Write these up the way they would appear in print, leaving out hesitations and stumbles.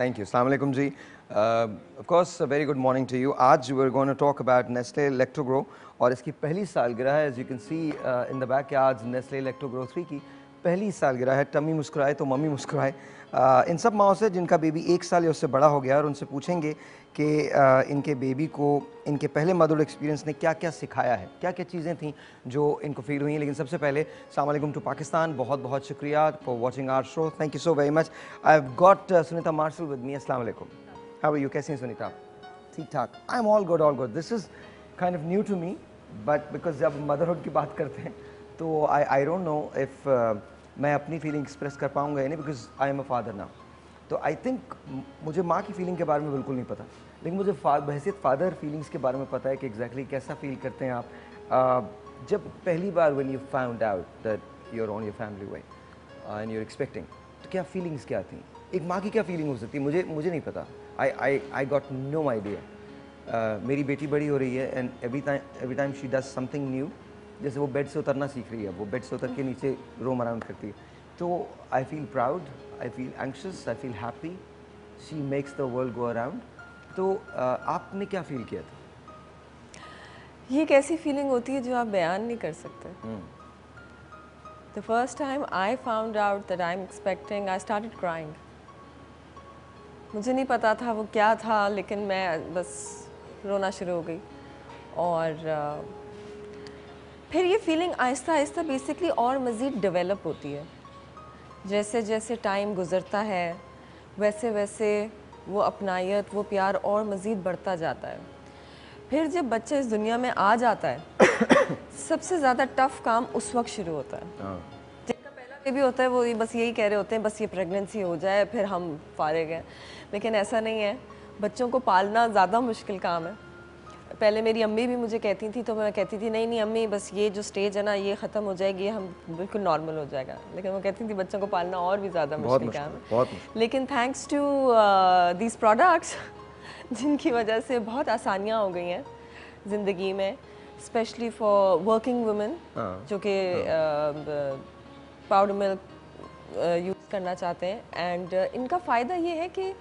Thank you. Assalamu alaikum ji. Of course, a very good morning to you. आज we're going to talk about Nestle Lactogro और इसकी पहली सालगिरह है. As you can see in the back, आज Nestle Lactogro 3 की पहली सालगिरह है. टमी मुस्कुराए तो मम्मी मुस्कुराए. इन सब माओं से जिनका बेबी 1 साल या उससे बड़ा हो गया और उनसे पूछेंगे कि इनके बेबी को इनके पहले मदर एक्सपीरियंस ने क्या क्या सिखाया है, क्या क्या चीज़ें थी जो इनको फील हुई हैं. लेकिन सबसे पहले अस्सलाम वालेकुम टू पाकिस्तान. बहुत बहुत शुक्रिया for watching our show. Thank you so very much. I have got Sunita Marshall with me. अस्सलाम वालेकुम. How are you? कैसे हैं सुनीता? ठीक ठाक. I am all good, all good. This is kind of new to me, but because जब motherhood की बात करते हैं तो आई डोंट नो इफ़ मैं अपनी फीलिंग एक्सप्रेस कर पाऊँगा या नहीं, because I am a father now. तो आई थिंक मुझे माँ की फीलिंग के बारे में बिल्कुल नहीं पता, लेकिन मुझे बहैसियत फादर फीलिंग्स के बारे में पता है कि एग्जैक्टली कैसा फील करते हैं आप जब पहली बार when you found out that you are on your family way and you are expecting. तो क्या फीलिंग्स क्या थी? एक माँ की क्या फीलिंग हो सकती है? मुझे नहीं पता. I got no idea. मेरी बेटी बड़ी हो रही है and every time she does something new. जैसे वो बेड से उतरना सीख रही है, वो बेड से उतर के नीचे रोम अराउंड करती है. तो I feel proud, I feel anxious, I feel happy. She makes the world go around. तो आपने क्या फील किया था? ये एक ऐसी फीलिंग होती है जो आप बयान नहीं कर सकते. The first time I found out that I am expecting, I started crying. मुझे नहीं पता था वो क्या था, लेकिन मैं बस रोना शुरू हो गई. और फिर ये फीलिंग आहिस्ता आहिस्ता बेसिकली और मज़ीद डेवलप होती है. जैसे जैसे टाइम गुज़रता है वैसे वैसे वो अपनायत, वो प्यार और मज़ीद बढ़ता जाता है. फिर जब बच्चा इस दुनिया में आ जाता है सबसे ज़्यादा टफ़ काम उस वक्त शुरू होता है. जिनका पहला बेबी होता है वो बस यही कह रहे होते हैं बस ये प्रेगनेंसी हो जाए फिर हम फारिग हैं. लेकिन ऐसा नहीं है. बच्चों को पालना ज़्यादा मुश्किल काम है. पहले मेरी अम्मी भी मुझे कहती थी तो मैं कहती थी नहीं नहीं अम्मी बस ये जो स्टेज है ना ये ख़त्म हो जाएगी, हम बिल्कुल नॉर्मल हो जाएगा. लेकिन वो कहती थी बच्चों को पालना और भी ज़्यादा मुश्किल काम है. लेकिन थैंक्स टू दीज प्रोडक्ट्स जिनकी वजह से बहुत आसानियाँ हो गई हैं ज़िंदगी में, स्पेशली फॉर वर्किंग वुमेन जो कि पाउडर मिल्क यूज़ करना चाहते हैं. एंड इनका फ़ायदा ये है कि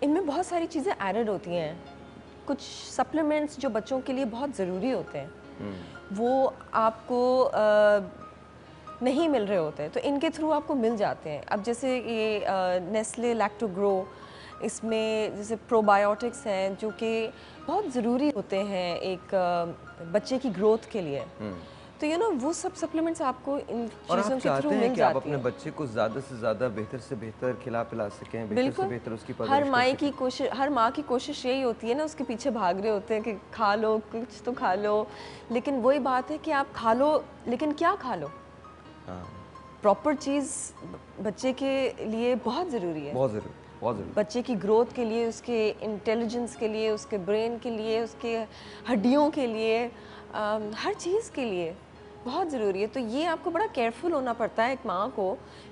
इनमें बहुत सारी चीज़ें एडेड होती हैं. कुछ सप्लीमेंट्स जो बच्चों के लिए बहुत ज़रूरी होते हैं वो आपको नहीं मिल रहे होते हैं, तो इनके थ्रू आपको मिल जाते हैं. अब जैसे ये नेस्ले लैक्टोग्रो, इसमें जैसे प्रोबायोटिक्स हैं जो कि बहुत ज़रूरी होते हैं एक बच्चे की ग्रोथ के लिए. तो ये ना वो सब सप्लीमेंट्स आपको इन चीज़ों के थ्रू मिल जाती हैं. आप अपने बच्चे को ज़्यादा से ज़्यादा बेहतर से बेहतर खिला पिला सकें, बेहतर से बेहतर उसकी परवरिश हर माँ की कोशिश यही होती है ना, उसके पीछे भाग रहे होते हैं कि खा लो कुछ तो खा लो. लेकिन वही बात है कि आप खा लो, लेकिन क्या खा लो? प्रॉपर चीज़ बच्चे के लिए बहुत ज़रूरी है. बहुत ज़रूरी, बहुत ज़रूरी. बच्चे की ग्रोथ के लिए, उसके इंटेलिजेंस के लिए, उसके ब्रेन के लिए, उसके हड्डियों के लिए, हर चीज़ के लिए बहुत ज़रूरी है. तो ये आपको बड़ा केयरफुल होना पड़ता है. एक माँ को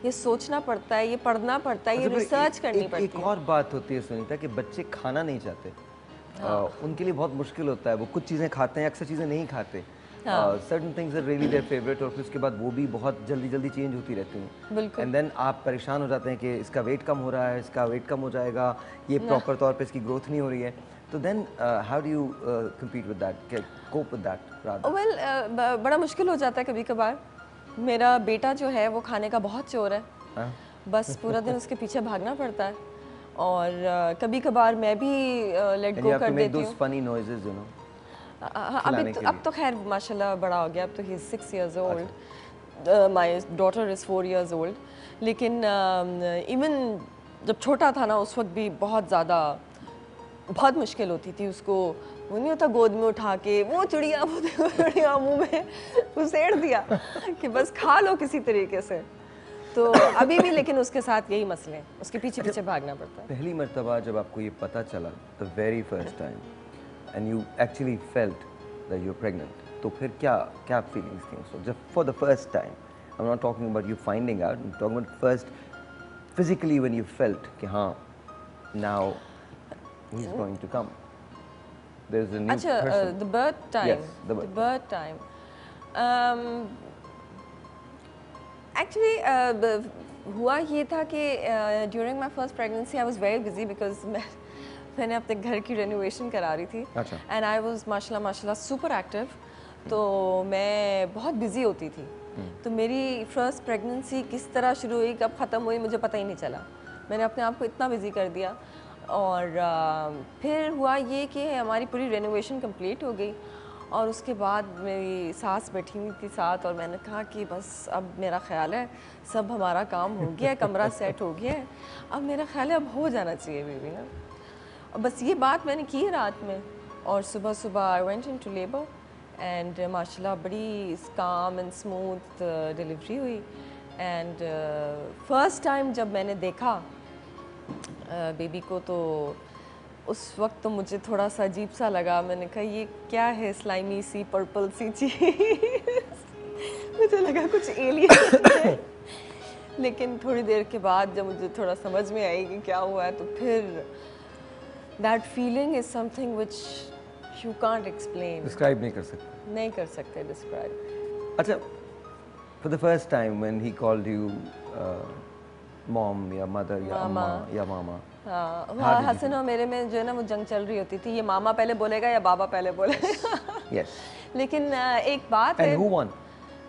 ये सोचना पड़ता है, ये पढ़ना पड़ता है, ये रिसर्च करनी पड़ती है. एक और बात होती है सुनीता कि बच्चे खाना नहीं चाहते. उनके लिए बहुत मुश्किल होता है. वो कुछ चीज़ें खाते हैं, अक्सर चीज़ें नहीं खाते. Certain things are really their favourite और फिर उसके बाद वो भी बहुत जल्दी जल्दी चेंज होती रहती हैं. एंड देन आप परेशान हो जाते हैं कि इसका वेट कम हो रहा है, इसका वेट कम हो जाएगा, ये प्रॉपर तौर पे इसकी ग्रोथ नहीं हो रही है. तो then how do you compete with that, cope with that rather? Well, बड़ा मुश्किल हो जाता है कभी कभार. मेरा बेटा जो है वो खाने का बहुत चोर है. बस पूरा दिन उसके पीछे भागना पड़ता है. और कभी कभार मैं भी लेट गो कर देती हूँ. funny noises, you know. अब तो खैर माशाल्लाह बड़ा हो गया. अब तो he is 6 years old. My daughter is 4 years old. लेकिन इवन जब छोटा था ना उस वक्त भी बहुत मुश्किल होती थी उसको. वो नहीं होता गोद में उठा के वो चिड़िया मुंह में उसेड़ दिया कि बस खा लो किसी तरीके से. तो अभी भी लेकिन उसके साथ यही मसले हैं, उसके पीछे पीछे भागना पड़ता है. पहली मर्तबा जब आपको ये पता चला, the very first time, and you actually felt that you are pregnant, तो फिर क्या फीलिंग्स थी? सो जब for the first time, I am not talking about you finding out, I am talking about first physically when you felt कि हाँ now he is going to come. There's a new person. The birth time. Yes, the birth time. Actually हुआ ये था कि during my first pregnancy I was very busy because मैंने अपने घर की रेनोवेशन करा रही थी एंड आई वॉज माशाल्लाह सुपर एक्टिव, तो मैं बहुत बिजी होती थी। तो मेरी फर्स्ट प्रेगनेंसी किस तरह शुरू हुई, कब ख़त्म हुई, मुझे पता ही नहीं चला। मैंने अपने आप को इतना बिजी कर दिया। और फिर हुआ ये कि हमारी पूरी रेनोवेशन कंप्लीट हो गई और उसके बाद मेरी सास बैठी हुई थी साथ, और मैंने कहा कि बस अब मेरा ख्याल है सब हमारा काम हो गया है, कमरा सेट हो गया है, अब मेरा ख्याल है अब हो जाना चाहिए बेबी ना। और बस ये बात मैंने की रात में, और सुबह सुबह I went into labour and माशाल्लाह बड़ी काम एंड स्मूथ डिलीवरी हुई। एंड फर्स्ट टाइम जब मैंने देखा बेबी को, तो उस वक्त तो मुझे थोड़ा सा अजीब सा लगा। मैंने कहा ये क्या है, स्लाइमी सी पर्पल सी चीज़ मुझे लगा कुछ एलियन है। लेकिन थोड़ी देर के बाद जब मुझे थोड़ा समझ में आई कि क्या हुआ है, तो फिर that feeling is something which you can't explain, describe नहीं कर सकते, नहीं कर सकते डिस्क्राइब। अच्छा, for the first time when he called you mom या मदर या अम्मा या मामा, हाँ, हसन और मेरे में जो है ना वो जंग चल रही होती थी, ये मामा पहले बोलेगा या बाबा पहले बोलेगा। यस। लेकिन एक बात है, and who one?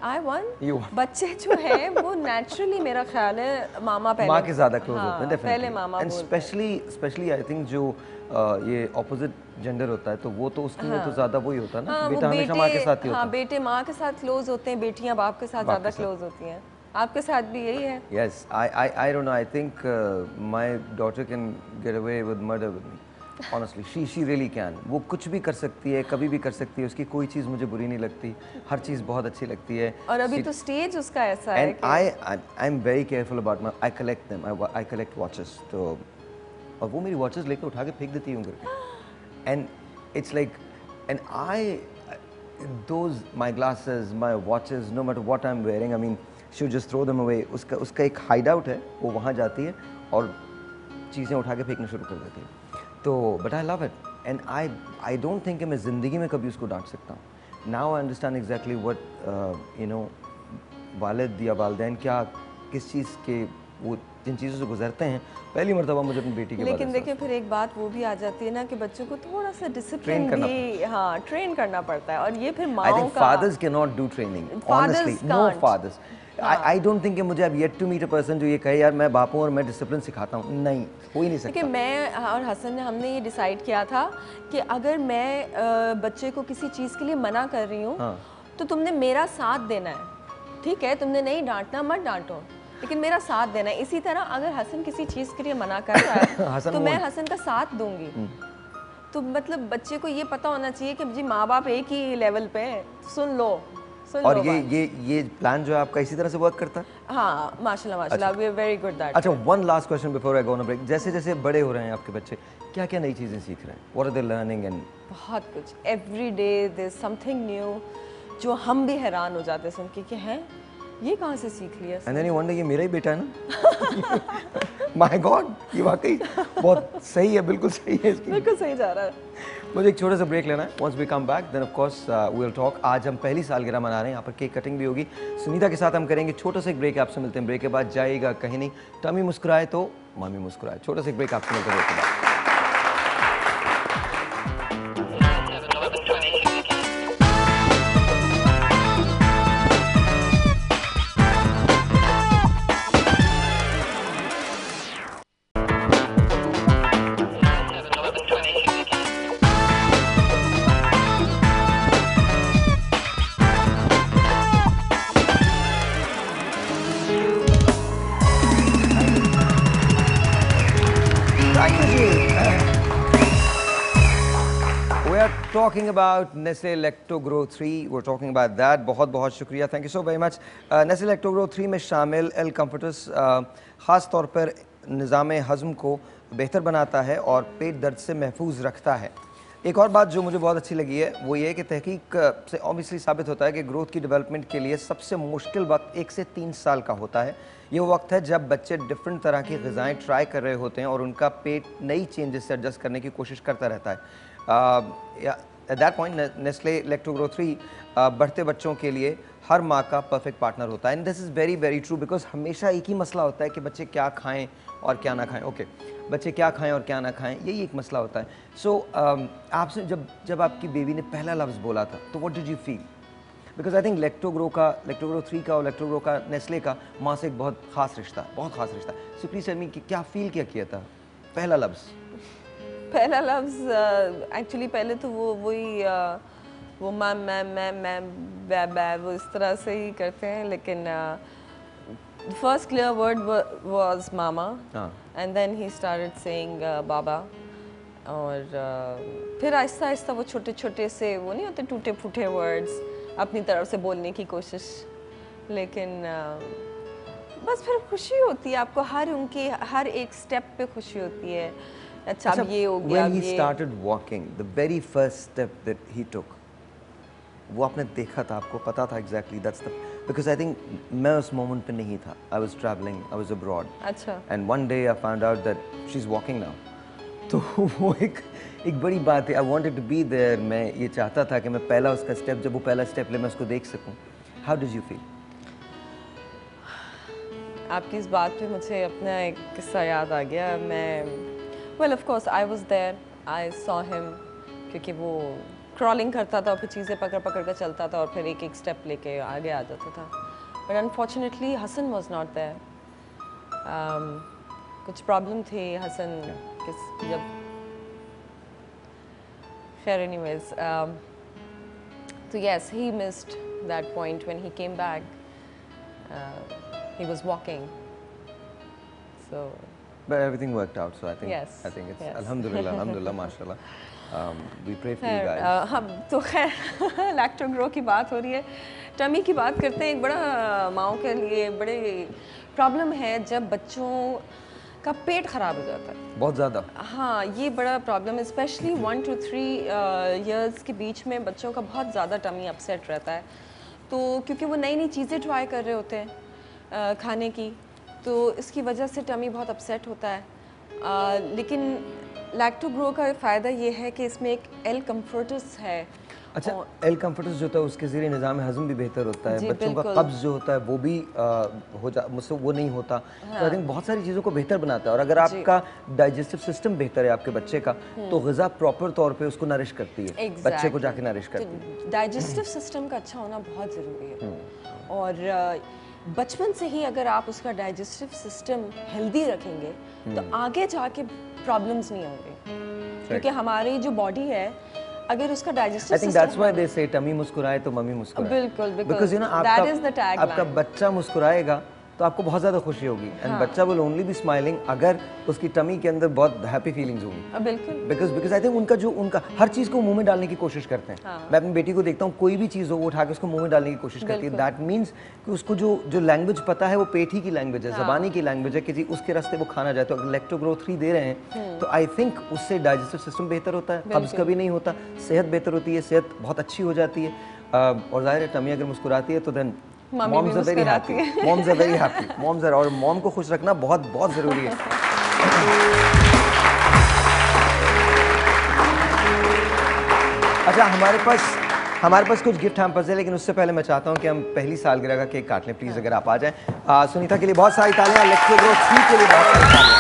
I won। You। बच्चे जो है वो नेचुरली मेरा ख्याल है मामा पहले, माँ के ज़्यादा क्लोज होते हैं, पहले मामा एंड स्पेशली आई थिंक जो ये ऑपोजिट जेंडर होता है, तो वो तो उसके लिए तो ज़्यादा वही होता है ना, बेटा हमेशा माँ के साथ ही होता है। बेटे माँ के साथ क्लोज होते हैं, बेटियाँ बाप के साथ ज़्यादा क्लोज होती हैं। आपके साथ भी यही है? Yes, I don't know. I think my daughter can get away with murder with me. Honestly, she really can. वो कुछ भी कर सकती है, कभी भी कर सकती है, उसकी कोई चीज़ मुझे बुरी नहीं लगती, हर चीज़ बहुत अच्छी लगती है। और अभी तो स्टेज उसका ऐसा है कि I'm very careful about my, I collect them, I collect watches, तो और वो मेरी watches लेके उठा के फेंक देती हूँ करके, and it's like, and those my glasses, my watches, no matter what I'm wearing, I mean, she would just throw them away. उसका एक hideout है, वो वहाँ जाती है और चीज़ें उठा के फेंकना शुरू कर देती है। तो but I love it, and I don't think कि मैं ज़िंदगी में कभी उसको डांट सकता हूँ। Now I understand exactly what you know, वालिद या वालिदैन क्या किस चीज़ के वो जिन चीज़ों से गुजरते हैं, पहली मर्तबा मुझे अपनी बेटी के बारे में। लेकिन देखिए फिर एक बात वो भी आ जाती है ना कि बच्चों को थोड़ा सा डिसिप्लिन भी ट्रेन करना पड़ता है, और ये फिर माओ का। I think fathers cannot do training. Honestly, no fathers. I don't think कि मुझे अब yet to meet a person जो ये कहे यार मैं बाप हूँ और मैं डिसिप्लिन सिखाता हूँ, नहीं, हो ही नहीं सकता। देखिए मैं और हसन ने हमने ये डिसाइड किया था कि अगर मैं बच्चे को किसी चीज़ के लिए मना कर रही हूँ, तो तुमने मेरा साथ देना है, ठीक है? तुमने नहीं डांटना, मत डांटो, लेकिन मेरा साथ देना है। इसी तरह अगर हसन किसी चीज़ के लिए मना कर रहा है तो मैं हसन का साथ दूंगी। तो मतलब बच्चे को ये पता होना चाहिए कि जी माँ बाप एक ही लेवल पे हैं, सुन लो। और ये प्लान जो है आपका इसी तरह से वर्क करता है? हाँ, माशाल्लाह, we are very good that. अच्छा, one last question before I go on a break. जैसे जैसे बड़े हो रहे हैं आपके बच्चे, क्या क्या नई चीज़ें सीख रहे हैं? What are they learning? And बहुत कुछ, every day there is something new, जो हम भी हैरान हो जाते हैं सुन के कि हैं ये कहाँ से सीख लिया। एंड देन यू वंडर ये मेरा ही बेटा है ना। माय गॉड, ये वाकई बहुत सही है, बिल्कुल सही है, इसकी बिल्कुल सही जा रहा है। मुझे एक छोटा सा ब्रेक लेना है। Once we come back then of course we will talk. आज हम पहली सालगिरह मना रहे हैं, यहाँ पर केक कटिंग भी होगी, सुनीता के साथ हम करेंगे। छोटा सा एक ब्रेक, आपसे मिलते हैं ब्रेक के बाद। जाइएगा कहीं नहीं, टमी मुस्कुराए तो मामी मुस्कुराए। छोटा सा एक ब्रेक, आपसे मिलते हैं ब्रेक के बाद। Talking about Nestle Lactogro 3, we're talking about that. बहुत बहुत शुक्रिया, thank you so very much. Nestle Lactogro 3 में शामिल एल कम्फर्टस ख़ास तौर पर निज़ाम हज़म को बेहतर बनाता है और पेट दर्द से महफूज रखता है। एक और बात जो मुझे बहुत अच्छी लगी है वो ये कि तहकीक से ऑब्वियसली साबित होता है कि ग्रोथ की डेवलपमेंट के लिए सबसे मुश्किल वक्त 1 से 3 साल का होता है। ये वो वक्त है जब बच्चे डिफरेंट तरह की ग़िज़ाएँ ट्राई कर रहे होते हैं और उनका पेट नई चेंजेस से एडजस्ट करने की कोशिश करता रहता है। एट दैट पॉइंट नेस्ले लैक्टोग्रो 3 बढ़ते बच्चों के लिए हर माँ का परफेक्ट पार्टनर होता है। And this is very very true, because हमेशा एक ही मसला होता है कि बच्चे क्या खाएं और क्या ना खाएं। ओके, बच्चे क्या खाएं और क्या ना खाएं, यही एक मसला होता है। सो आपसे जब आपकी बेबी ने पहला लफ्ज़ बोला था तो what did you feel? Because I think Lactogrow 3 का और लैक्टोग्रो का नेस्ले का माँ से एक बहुत ख़ास रिश्ता है, बहुत ख़ास रिश्ता है। सो प्लीज़ टेल मी कि क्या फील क्या किया था पहला लफ्ज़? पहला लफ्ज़ एक्चुअली पहले तो वही वो मैं बै वो इस तरह से ही करते हैं, लेकिन first clear word was mama and then he started saying baba. और फिर आहिस्ता आहिस्ता वो छोटे छोटे से वो नहीं होते टूटे फूटे वर्ड्स अपनी तरफ से बोलने की कोशिश, लेकिन बस फिर खुशी होती है आपको, उनके हर एक स्टेप पे खुशी होती है। अच्छा अब ये हो गया। When he started walking, the very first step that he took, वो आपने देखा था, आपको पता था exactly that's the, because I think मैं उस moment पे नहीं था, I was traveling, I was abroad, अच्छा, and one day I found out that she's walking now, तो वो एक बड़ी बात है। I wanted to be there, मैं ये चाहता था कि मैं पहला उसका स्टेप, जब वो पहला स्टेप ले मैं उसको देख सकूं। How did you feel? आपकी इस बात पे मुझे अपना एक किस्सा याद आ गया। मैं well of course I was there, I saw him, क्योंकि वो क्रॉलिंग करता था और फिर चीज़ें पकड़ पकड़ कर चलता था और फिर एक एक स्टेप लेके आगे आ जाता था। But unfortunately Hasan was not there. कुछ प्रॉब्लम थी हसन जब खैर एनीवेज, तो yes he missed that point when he came back, he was walking, so But everything worked out, so I think Yes, it's yes. alhamdulillah, mashallah. We pray for you guys. हम तो खैर लैक्टोग्रो की बात हो रही है, tummy की बात करते हैं। एक बड़ा माओं के लिए बड़े प्रॉब्लम है जब बच्चों का पेट ख़राब हो जाता है, बहुत ज़्यादा। हाँ ये बड़ा प्रॉब्लम है, स्पेशली 1 to 3 इयर्स के बीच में बच्चों का बहुत ज़्यादा टमी अपसेट रहता है। तो क्योंकि वो नई नई चीज़ें ट्राई कर रहे होते हैं खाने की, तो इसकी वजह से टमी बहुत अपसेट होता है। लेकिन लैक्टोग्रो का फ़ायदा ये है कि इसमें एक एल कम्फर्टस है। अच्छा, एल कम्फर्टस जो होता है उसके ज़रिए निज़ाम हज़म भी बेहतर होता है, बच्चों का कब्ज़ जो होता है वो भी मुझसे वो नहीं होता। तो आई थिंक बहुत सारी चीज़ों को बेहतर बनाता है। और अगर आपका डाइजेस्टिव सिस्टम बेहतर है आपके बच्चे का, तो ग़िज़ा प्रॉपर तौर पे उसको नरिश करती है, बच्चे को जाके नरिश करती है। डाइजेस्टिव सिस्टम का अच्छा होना बहुत ज़रूरी है, और बचपन से ही अगर आप उसका डाइजेस्टिव सिस्टम हेल्दी रखेंगे तो आगे जाके प्रॉब्लम्स नहीं होंगे, क्योंकि हमारी जो बॉडी है अगर उसका digestive system, I think that's why they say tummy मुस्कुराए तो मम्मी मुस्कुराए। बिल्कुल, because you know आपका बच्चा मुस्कुराएगा तो आपको बहुत ज़्यादा खुशी होगी, एंड बच्चा विल ओनली बी स्माइलिंग अगर उसकी टमी के अंदर बहुत हैप्पी फीलिंग्स होंगी। बिल्कुल, बिकॉज आई थिंक उनका हर चीज़ को मुंह में डालने की कोशिश करते हैं। मैं अपनी बेटी को देखता हूँ, कोई भी चीज़ हो वो उठा के उसको मुंह में डालने की कोशिश करती है। दैट मीन्स कि उसको जो लैंग्वेज पता है वो पेट ही की लैंग्वेज है, ज़बानी की लैंग्वेज है कि जी उसके रास्ते वो खाना जाए। तो अगर लैक्टोग्रो 3 दे रहे हैं तो आई थिंक उससे डाइजेस्टिव सिस्टम बेहतर होता है, कब्ज़ कभी नहीं होता, सेहत बेहतर होती है, सेहत बहुत अच्छी हो जाती है। और ज़ाहिर है टमी अगर मुस्कुराती है तो then Moms are very happy. Moms are very happy. Moms are, और मॉम को खुश रखना बहुत बहुत ज़रूरी है। अच्छा, हमारे पास कुछ गिफ्ट हैम्पर्स है, लेकिन उससे पहले मैं चाहता हूँ कि हम पहली सालगिरह का केक काट लें प्लीज़, अगर आप आ जाएं। सुनीता के लिए बहुत सारी तालियां, लैक्टोग्रो 3 के लिए बहुत सारी तालियां।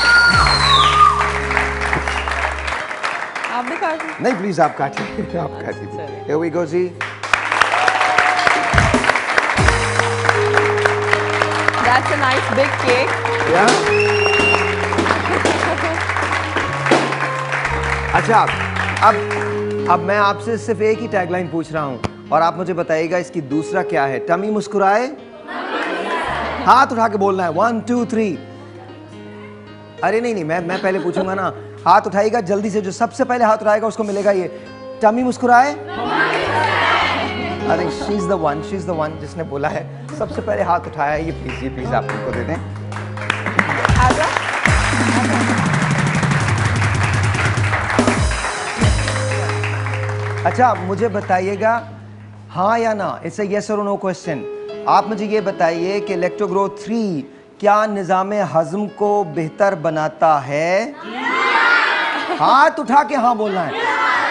आप भी काट लीजिए। नहीं प्लीज़ आप काट लीजिए, आप काट लीजिए। Here we go ji. That's a nice big cake. Yeah. अच्छा, अब मैं आपसे सिर्फ एक ही टैगलाइन पूछ रहा हूँ और आप मुझे बताइएगा इसकी दूसरा क्या है। टमी मुस्कुराए, हाथ उठा के बोलना है 1 2 3। अरे नहीं, मैं पहले पूछूंगा ना, हाथ उठाइएगा जल्दी से, जो सबसे पहले हाथ उठाएगा उसको मिलेगा ये। टमी मुस्कुराए। I think she's the one जिसने बोला है, सबसे पहले हाथ उठाया है। ये प्लीज आप उनको दे दें। अच्छा, मुझे बताइएगा हाँ या ना, इट्स अ यस और नो क्वेश्चन। आप मुझे ये बताइए कि लैक्टोग्रो 3 क्या निज़ाम हज़म को बेहतर बनाता है? हाथ उठा के हाँ बोलना है।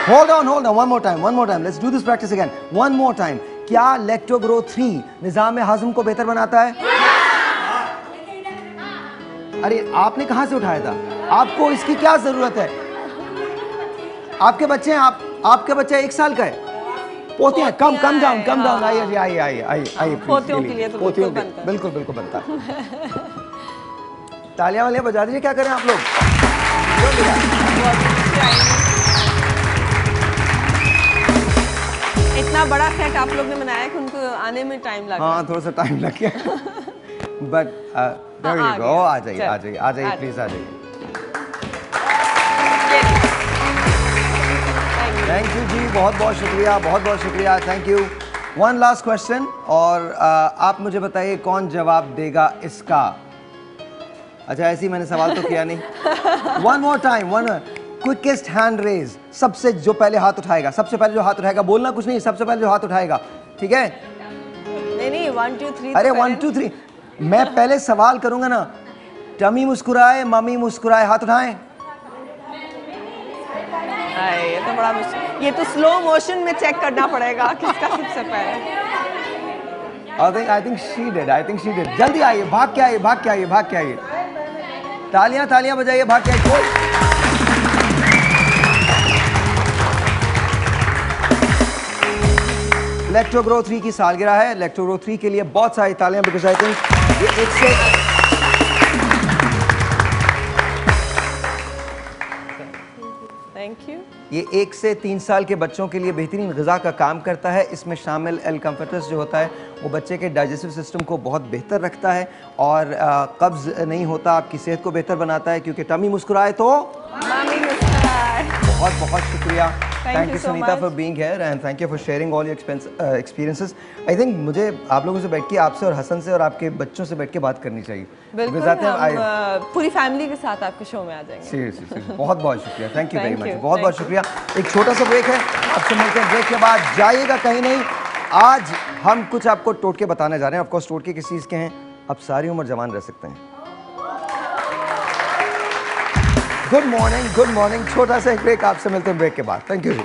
hold on, one more time, let's do this practice again, one more time. क्या लैक्टोग्रो 3 निजाम हाजम को बेहतर बनाता है? अरे आपने कहां से उठाया था? आपको इसकी क्या जरूरत है? आपके बच्चे हैं, आपके बच्चा 1 साल का है, पोते हैं, कम डाउन, आइए पोतियों के लिए तो पोतियों बिल्कुल बनता है। तालियां वालियां बजा दीजिए, क्या करें आप लोग? इतना बड़ा सेट आप लोग ने बनाया कि उनको आने में टाइम लगा। हाँ, थोड़ा सा टाइम लग गया, बट देयर यू गो। आ जाइए प्लीज, आ जाइए। थैंक यू जी, बहुत शुक्रिया, thank you. One last question, और आप मुझे बताइए कौन जवाब देगा इसका? अच्छा, ऐसे ही मैंने सवाल तो किया नहीं। One more time, quickest hand raise, सबसे जो पहले हाथ उठाएगा, बोलना कुछ नहीं, सबसे पहले जो हाथ उठाएगा, ठीक है? नहीं 1 2 3। अरे 1 2 3 मैं पहले सवाल करूंगा ना। टमी मुस्कुराए, मम्मी मुस्कुराए, हाथ उठाएं। ये तो बड़ा मुश्किल, ये तो स्लो मोशन में चेक करना पड़ेगा किसका सबसे पहले। I think she did. जल्दी आइए, भाग के आइए। तालियां बजाइए, भाग के आइए। लैक्टोग्रो 3 की सालगिरह है। लैक्टोग्रो 3 के लिए बहुत सारी तालियां, बिकॉज़ आई थिंक ये थैंक यू। ये 1 से 3 साल के बच्चों के लिए बेहतरीन ग़िज़ा का काम करता है। इसमें शामिल एल कम्फर्टस जो होता है वो बच्चे के डाइजेस्टिव सिस्टम को बहुत बेहतर रखता है और कब्ज़ नहीं होता, आपकी सेहत को बेहतर बनाता है, क्योंकि टमी मुस्कुराए तो मम्मी मुस्कुराए। बहुत शुक्रिया। Thank you so Sunita much for being here and thank you for sharing all your experiences. I think मुझे आप लोगों से बैठ के, आपसे और हसन से और आपके बच्चों से बैठ के बात करनी चाहिए। बिल्कुल, हम पूरी फैमिली के साथ आपके शो में आ जाएंगे। Seriously, बहुत शुक्रिया, थैंक यू वेरी मच, बहुत शुक्रिया। एक छोटा सा ब्रेक है, आपसे मिलते हैं ब्रेक के बाद, जाइएगा कहीं नहीं। आज हम कुछ आपको टोटके बताने जा रहे हैं। ऑफ कोर्स टोटके किस चीज़ के हैं? आप सारी उम्र जवान रह सकते हैं। गुड मॉर्निंग, छोटा सा एक ब्रेक, आपसे मिलते हैं ब्रेक के बाद। थैंक यू जी।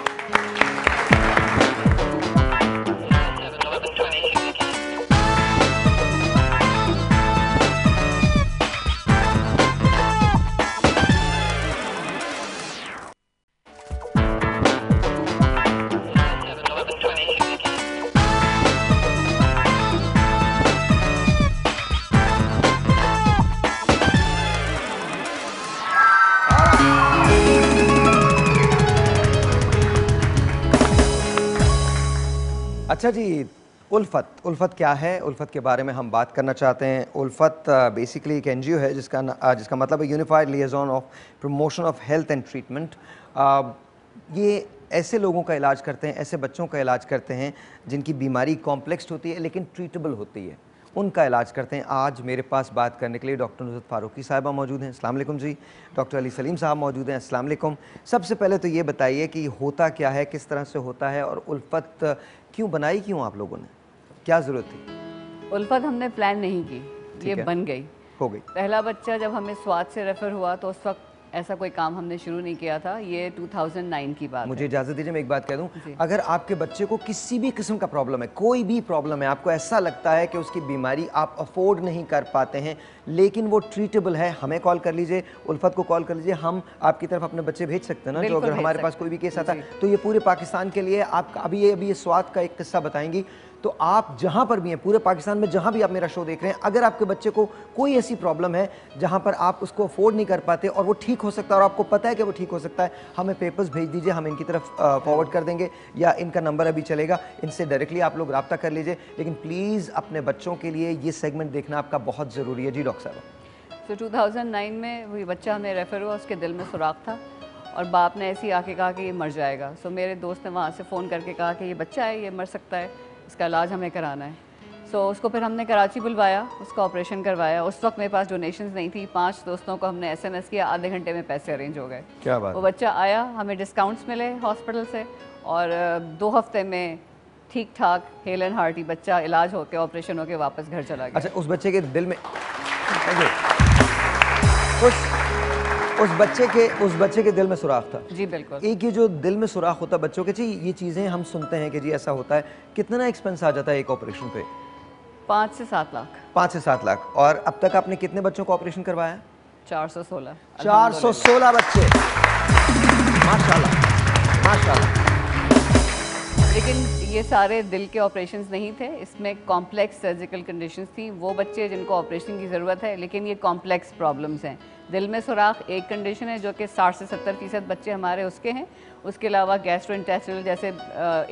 अच्छा जी, उल्फत क्या है? उल्फत के बारे में हम बात करना चाहते हैं। उल्फत बेसिकली एक एनजीओ है जिसका मतलब है unified liaison of promotion of health and treatment. ये ऐसे लोगों का इलाज करते हैं, ऐसे बच्चों का इलाज करते हैं जिनकी बीमारी कॉम्प्लेक्स होती है लेकिन ट्रीटेबल होती है, उनका इलाज करते हैं। आज मेरे पास बात करने के लिए डॉक्टर नुसरत फारूकी साहिबा मौजूद हैं। अस्सलाम वालेकुम जी। डॉक्टर अली सलीम साहब मौजूद हैं। अस्सलाम वालेकुम। सबसे पहले तो ये बताइए कि होता क्या है, किस तरह से होता है, और उल्फत क्यों बनाई आप लोगों ने, क्या ज़रूरत थी? उल्फत हमने प्लान नहीं की, ये बन गई, हो गई। पहला बच्चा जब हमें स्वाद से रेफ़र हुआ तो उस वक्त ऐसा कोई काम हमने शुरू नहीं किया था। ये 2009 की बात। मुझे इजाज़त दीजिए, मैं एक बात कह दूं, अगर आपके बच्चे को किसी भी किस्म का प्रॉब्लम है, कोई भी प्रॉब्लम है, आपको ऐसा लगता है कि उसकी बीमारी आप अफोर्ड नहीं कर पाते हैं लेकिन वो ट्रीटेबल है, हमें कॉल कर लीजिए, उल्फत को कॉल कर लीजिए, हम आपकी तरफ अपने बच्चे भेज सकते हैं ना। जो अगर हमारे पास कोई भी केस आता है तो ये पूरे पाकिस्तान के लिए आप अभी ये स्वाद का एक किस्सा बताएंगी, तो आप जहाँ पर भी हैं पूरे पाकिस्तान में, जहाँ भी आप मेरा शो देख रहे हैं, अगर आपके बच्चे को कोई ऐसी प्रॉब्लम है जहाँ पर आप उसको अफोर्ड नहीं कर पाते और वो ठीक हो सकता है और आपको पता है कि वो ठीक हो सकता है, हमें पेपर्स भेज दीजिए, हम इनकी तरफ फॉरवर्ड कर देंगे, या इनका नंबर अभी चलेगा, इनसे डायरेक्टली आप लोग रब्ता कर लीजिए। लेकिन प्लीज़ अपने बच्चों के लिए ये सेगमेंट देखना आपका बहुत ज़रूरी है। जी डॉक्टर साहब। तो 2009 में वही बच्चा हमें रेफ़र हुआ, उसके दिल में सुराख था और बाप ने ऐसे ही आके कहा कि ये मर जाएगा। सो मेरे दोस्त ने वहाँ से फ़ोन करके कहा कि ये बच्चा है, ये मर सकता है, इसका इलाज हमें कराना है। सो उसको फिर हमने कराची बुलवाया, उसका ऑपरेशन करवाया। उस वक्त मेरे पास डोनेशंस नहीं थी, 5 दोस्तों को हमने SMS किया, आधे घंटे में पैसे अरेंज हो गए। क्या बात। वो बच्चा आया, हमें डिस्काउंट्स मिले हॉस्पिटल से और 2 हफ्ते में ठीक ठाक हेल एंड हार्टी बच्चा इलाज होकर ऑपरेशन होकर वापस घर चला गया। अच्छा, उस बच्चे के दिल में उस बच्चे के दिल में सुराख था। जी बिल्कुल। एक ये जो दिल में सुराख होता है बच्चों के, जी ये चीज़ें हम सुनते हैं कि जी ऐसा होता है, कितना एक्सपेंस आ जाता है एक ऑपरेशन पे? 5 से 7 लाख। 5 से 7 लाख। और अब तक आपने कितने बच्चों को ऑपरेशन करवाया? 416। 416 बच्चे, माशाल्लाह माशाल्लाह। लेकिन ये सारे दिल के ऑपरेशंस नहीं थे, इसमें कॉम्प्लेक्स सर्जिकल कंडीशंस थी। वो बच्चे जिनको ऑपरेशन की ज़रूरत है, लेकिन ये कॉम्प्लेक्स प्रॉब्लम्स हैं। दिल में सुराख एक कंडीशन है जो कि 60 से 70% बच्चे हमारे उसके हैं। उसके अलावा गैस्ट्रोइंटेस्टाइनल जैसे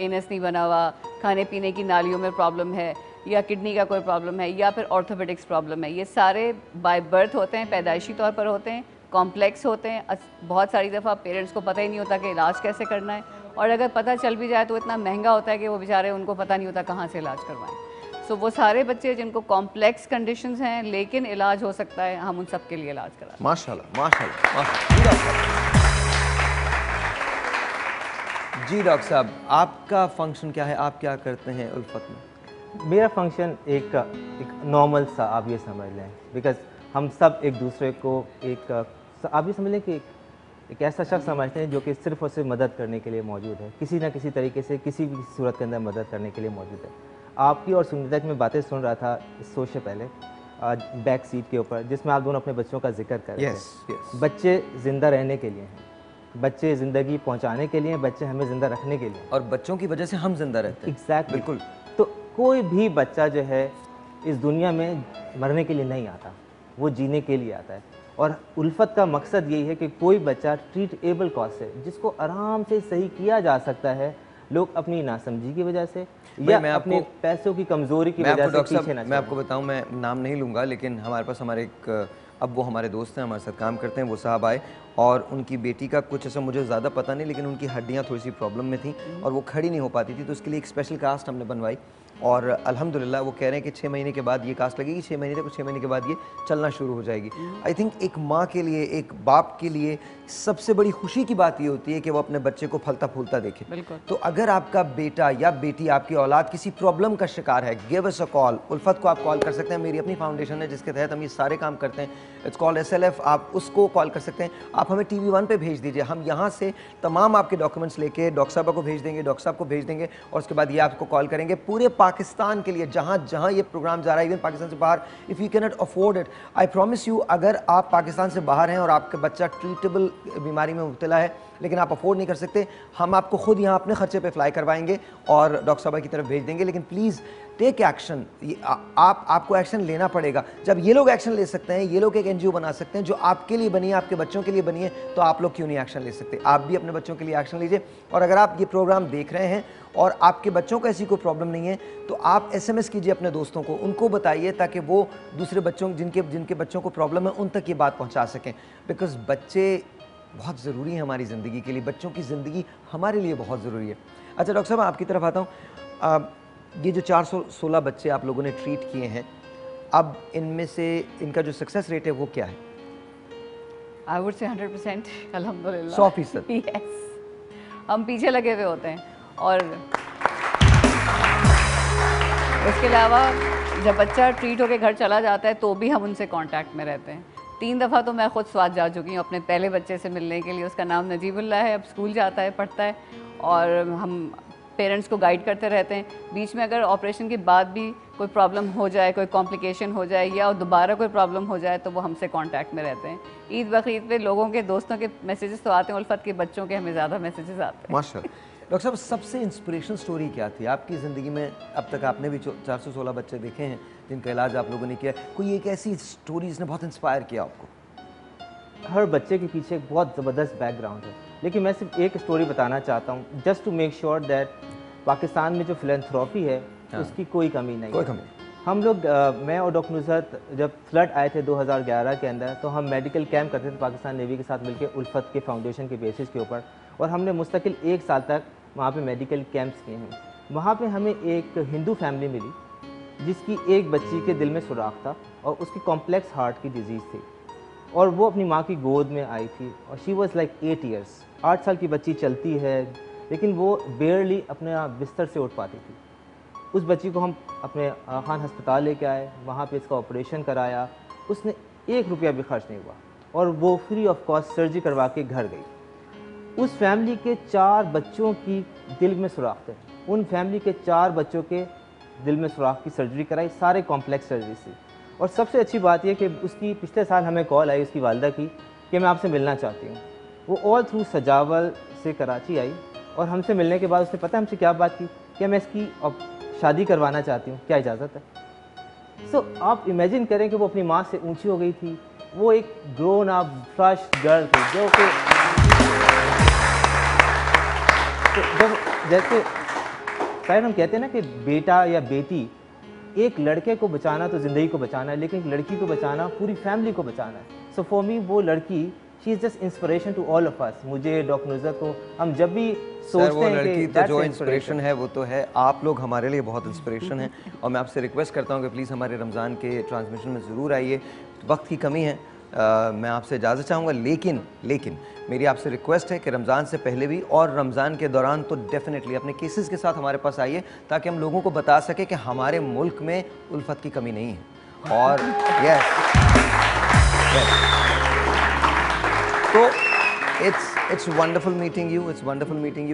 एनस नहीं बना हुआ, खाने पीने की नालियों में प्रॉब्लम है, या किडनी का कोई प्रॉब्लम है, या फिर ऑर्थोपेडिक्स प्रॉब्लम है। ये सारे बाय बर्थ होते हैं, पैदाइशी तौर पर होते हैं, कॉम्प्लेक्स होते हैं। बहुत सारी दफ़ा पेरेंट्स को पता ही नहीं होता कि इलाज कैसे करना है, और अगर पता चल भी जाए तो इतना महंगा होता है कि वो बेचारे, उनको पता नहीं होता कहाँ से इलाज करवाएं। सो वो सारे बच्चे जिनको कॉम्प्लेक्स कंडीशंस हैं लेकिन इलाज हो सकता है, हम उन सब के लिए इलाज कराते हैं। माशाल्लाह माशाल्लाह माशाल्लाह। जी डॉक्टर साहब, आपका फंक्शन क्या है, आप क्या करते हैं उल्फत में? मेरा फंक्शन एक नॉर्मल सा, आप ये समझ लें, बिकॉज हम सब एक दूसरे को आप ये समझ लें कि एक ऐसा शख्स समझते हैं जो कि सिर्फ और सिर्फ मदद करने के लिए मौजूद है, किसी ना किसी तरीके से किसी भी सूरत के अंदर मदद करने के लिए मौजूद है। आपकी और सुनीता की मैं बातें सुन रहा था इस शो से पहले, बैक सीट के ऊपर, जिसमें आप दोनों अपने बच्चों का जिक्र कर रहे थे। बच्चे ज़िंदा रहने के लिए हैं, बच्चे ज़िंदगी पहुंचाने के लिए, बच्चे हमें ज़िंदा रखने के लिए, और बच्चों की वजह से हम जिंदा रहते हैं। एग्जैक्ट बिल्कुल। तो कोई भी बच्चा जो है इस दुनिया में मरने के लिए नहीं आता, वो जीने के लिए आता है। और उल्फत का मकसद यही है कि कोई बच्चा ट्रीटेबल कॉज से, जिसको आराम से सही किया जा सकता है, लोग अपनी नासमझी की वजह से या अपने पैसों की कमज़ोरी की वजह से पीछे ना। मैं आपको बताऊं, मैं नाम नहीं लूँगा, लेकिन हमारे पास हमारे एक अब वो हमारे दोस्त हैं, हमारे साथ काम करते हैं, वो साहब आए और उनकी बेटी का कुछ ऐसा मुझे ज़्यादा पता नहीं, लेकिन उनकी हड्डियाँ थोड़ी सी प्रॉब्लम में थी और वो खड़ी नहीं हो पाती थी, तो उसके लिए एक स्पेशल कास्ट हमने बनवाई और अल्हम्दुलिल्लाह वो कह रहे हैं कि 6 महीने के बाद ये कास्ट लगेगी, 6 महीने तक, 6 महीने के बाद ये चलना शुरू हो जाएगी। आई थिंक एक माँ के लिए, एक बाप के लिए सबसे बड़ी खुशी की बात ये होती है कि वो अपने बच्चे को फलता फूलता देखे। तो अगर आपका बेटा या बेटी, आपकी औलाद किसी प्रॉब्लम का शिकार है, गिव अस अ कॉल। उल्फत को आप कॉल कर सकते हैं, मेरी अपनी फाउंडेशन है जिसके तहत हम ये सारे काम करते हैं, इट्स कॉल्ड SLF। आप उसको कॉल कर सकते हैं, आप हमें TV1 पे भेज दीजिए, हम यहाँ से तमाम आपके डॉक्यूमेंट्स लेके डॉक्टर साहब को भेज देंगे, डॉक्टर साहब को भेज देंगे और उसके बाद ये आपको कॉल करेंगे। पूरे पाकिस्तान के लिए जहाँ जहाँ ये प्रोग्राम जा रहा है, इवन पाकिस्तान से बाहर, if you can not afford it, I promise you, अगर आप पाकिस्तान से बाहर हैं और आपका बच्चा ट्रीटेबल बीमारी में मुब्तला है लेकिन आप अफोर्ड नहीं कर सकते, हम आपको खुद यहाँ अपने खर्चे पे फ्लाई करवाएंगे और डॉक्टर साहब की तरफ भेज देंगे। लेकिन प्लीज़ टेक एक्शन, आपको एक्शन लेना पड़ेगा। जब ये लोग एक्शन ले सकते हैं, ये लोग एक NGO बना सकते हैं जो आपके लिए बनी है, आपके बच्चों के लिए बनी है, तो आप लोग क्यों नहीं एक्शन ले सकते? आप भी अपने बच्चों के लिए एक्शन लीजिए। और अगर आप ये प्रोग्राम देख रहे हैं और आपके बच्चों को ऐसी कोई प्रॉब्लम नहीं है, तो आप SMS कीजिए अपने दोस्तों को, उनको बताइए ताकि वो दूसरे बच्चों, जिनके बच्चों को प्रॉब्लम है, उन तक ये बात पहुँचा सकें। बिकॉज बच्चे बहुत ज़रूरी है हमारी ज़िंदगी के लिए, बच्चों की ज़िंदगी हमारे लिए बहुत ज़रूरी है। अच्छा डॉक्टर साहब, आपकी तरफ आता हूँ, ये जो 416 बच्चे आप लोगों ने ट्रीट किए हैं, अब इनमें से इनका जो सक्सेस रेट है वो क्या है? आई वुड से 100%, अल्हम्दुलिल्लाह 100%। यस, हम पीछे लगे हुए होते हैं। और उसके अलावा जब बच्चा ट्रीट होकर घर चला जाता है तो भी हम उनसे कांटेक्ट में रहते हैं। 3 दफ़ा तो मैं खुद स्वाद जा चुकी हूँ अपने पहले बच्चे से मिलने के लिए। उसका नाम नजीबुल्लाह है, अब स्कूल जाता है, पढ़ता है, और हम पेरेंट्स को गाइड करते रहते हैं। बीच में अगर ऑपरेशन के बाद भी कोई प्रॉब्लम हो जाए, कोई कॉम्प्लिकेशन हो जाए या दोबारा कोई प्रॉब्लम हो जाए, तो वो हमसे कांटेक्ट में रहते हैं। ईद बकरीद पे लोगों के, दोस्तों के मैसेजेस तो आते हैं, उल्फत के बच्चों के हमें ज़्यादा मैसेजेस आते हैं। माशाल्लाह। डॉक्टर साहब, सबसे इंस्पिरेशनल स्टोरी क्या थी आपकी ज़िंदगी में? अब तक आपने भी 416 बच्चे देखे हैं जिनका इलाज आप लोगों ने किया, कोई एक ऐसी स्टोरी जिसने बहुत इंस्पायर किया आपको? हर बच्चे के पीछे एक बहुत ज़बरदस्त बैकग्राउंड है, लेकिन मैं सिर्फ एक स्टोरी बताना चाहता हूँ, just to make sure that Pakistan में जो फिलैंथ्रोपी है उसकी कोई कमी नहीं है। हम लोग मैं और डॉक्टर नुसरत जब फ्लड आए थे 2011 के अंदर, तो हम मेडिकल कैंप करते थे पाकिस्तान नेवी के साथ मिलकर उल्फत के फाउंडेशन के बेसिस के ऊपर, और हमने मुस्तकिल 1 साल तक वहाँ पे मेडिकल कैंप्स किए हैं। वहाँ पे हमें एक हिंदू फैमिली मिली जिसकी एक बच्ची के दिल में सुराख था और उसकी कॉम्प्लेक्स हार्ट की डिजीज़ थी, और वो अपनी माँ की गोद में आई थी और शी वॉज़ लाइक 8 ईयर्स। 8 साल की बच्ची चलती है लेकिन वो बेयरली अपने बिस्तर से उठ पाती थी। उस बच्ची को हम अपने खान अस्पताल लेके आए, वहाँ पे इसका ऑपरेशन कराया, उसने 1 रुपया भी खर्च नहीं हुआ। और वो फ्री ऑफ कॉस्ट सर्जरी करवा के घर गई। उस फैमिली के 4 बच्चों की दिल में सुराख थे, उन फैमिली के 4 बच्चों के दिल में सुराख की सर्जरी कराई, सारे कॉम्प्लेक्स सर्जरी से। और सबसे अच्छी बात यह कि उसकी पिछले साल हमें कॉल आई उसकी वालदा की कि मैं आपसे मिलना चाहती हूँ। वो ऑल थ्रू सजावल से कराची आई और हमसे मिलने के बाद उसने पता हमसे क्या बात की कि मैं इसकी अब शादी करवाना चाहती हूँ, क्या इजाज़त है। सो आप इमेजिन करें कि वो अपनी माँ से ऊंची हो गई थी, वो एक ग्रोन अप फ्रेश गर्ल थी जो कि जब जैसे शायद हम कहते हैं ना कि बेटा या बेटी, एक लड़के को बचाना तो ज़िंदगी को बचाना है, लेकिन एक लड़की को बचाना पूरी फैमिली को बचाना है। सो फॉर मी वो लड़की she is just inspiration to all of us. मुझे, डॉक्टर नुज़रत को, हम जब भी सोचते हैं लड़की तो जो इंस्पिरेशन है वो तो है, आप लोग हमारे लिए बहुत इंस्पिरेशन हैं। और मैं आपसे रिक्वेस्ट करता हूँ कि प्लीज़ हमारे रमज़ान के ट्रांसमिशन में ज़रूर आइए। वक्त की कमी है, मैं आपसे इजाज़त चाहूँगा, लेकिन मेरी आपसे रिक्वेस्ट है कि रमज़ान से पहले भी और रमज़ान के दौरान तो डेफिनेटली अपने केसेस के साथ हमारे पास आइए, ताकि हम लोगों को बता सकें कि हमारे मुल्क में उल्फत की कमी नहीं है। और यस तो it's wonderful meeting you,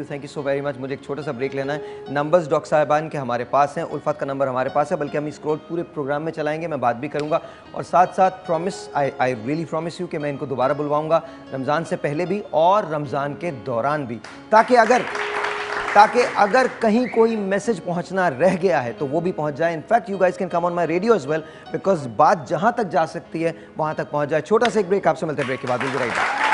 thank you so very much. मुझे एक छोटा सा ब्रेक लेना है। नंबर्स डॉक्टर साहिबान के हमारे पास हैं, उल्फत का नंबर हमारे पास है, बल्कि हम स्क्रॉल पूरे प्रोग्राम में चलाएंगे, मैं बात भी करूंगा। और साथ साथ promise, I really promise you कि मैं इनको दोबारा बुलवाऊंगा रमज़ान से पहले भी और रमज़ान के दौरान भी, ताकि अगर कहीं कोई मैसेज पहुंचना रह गया है तो वो भी पहुंच जाए। In fact you guys can come on my radio as well, because बात जहां तक जा सकती है वहां तक पहुंच जाए। छोटा सा एक ब्रेक, आपसे मिलते हैं ब्रेक के बाद। Will be right back.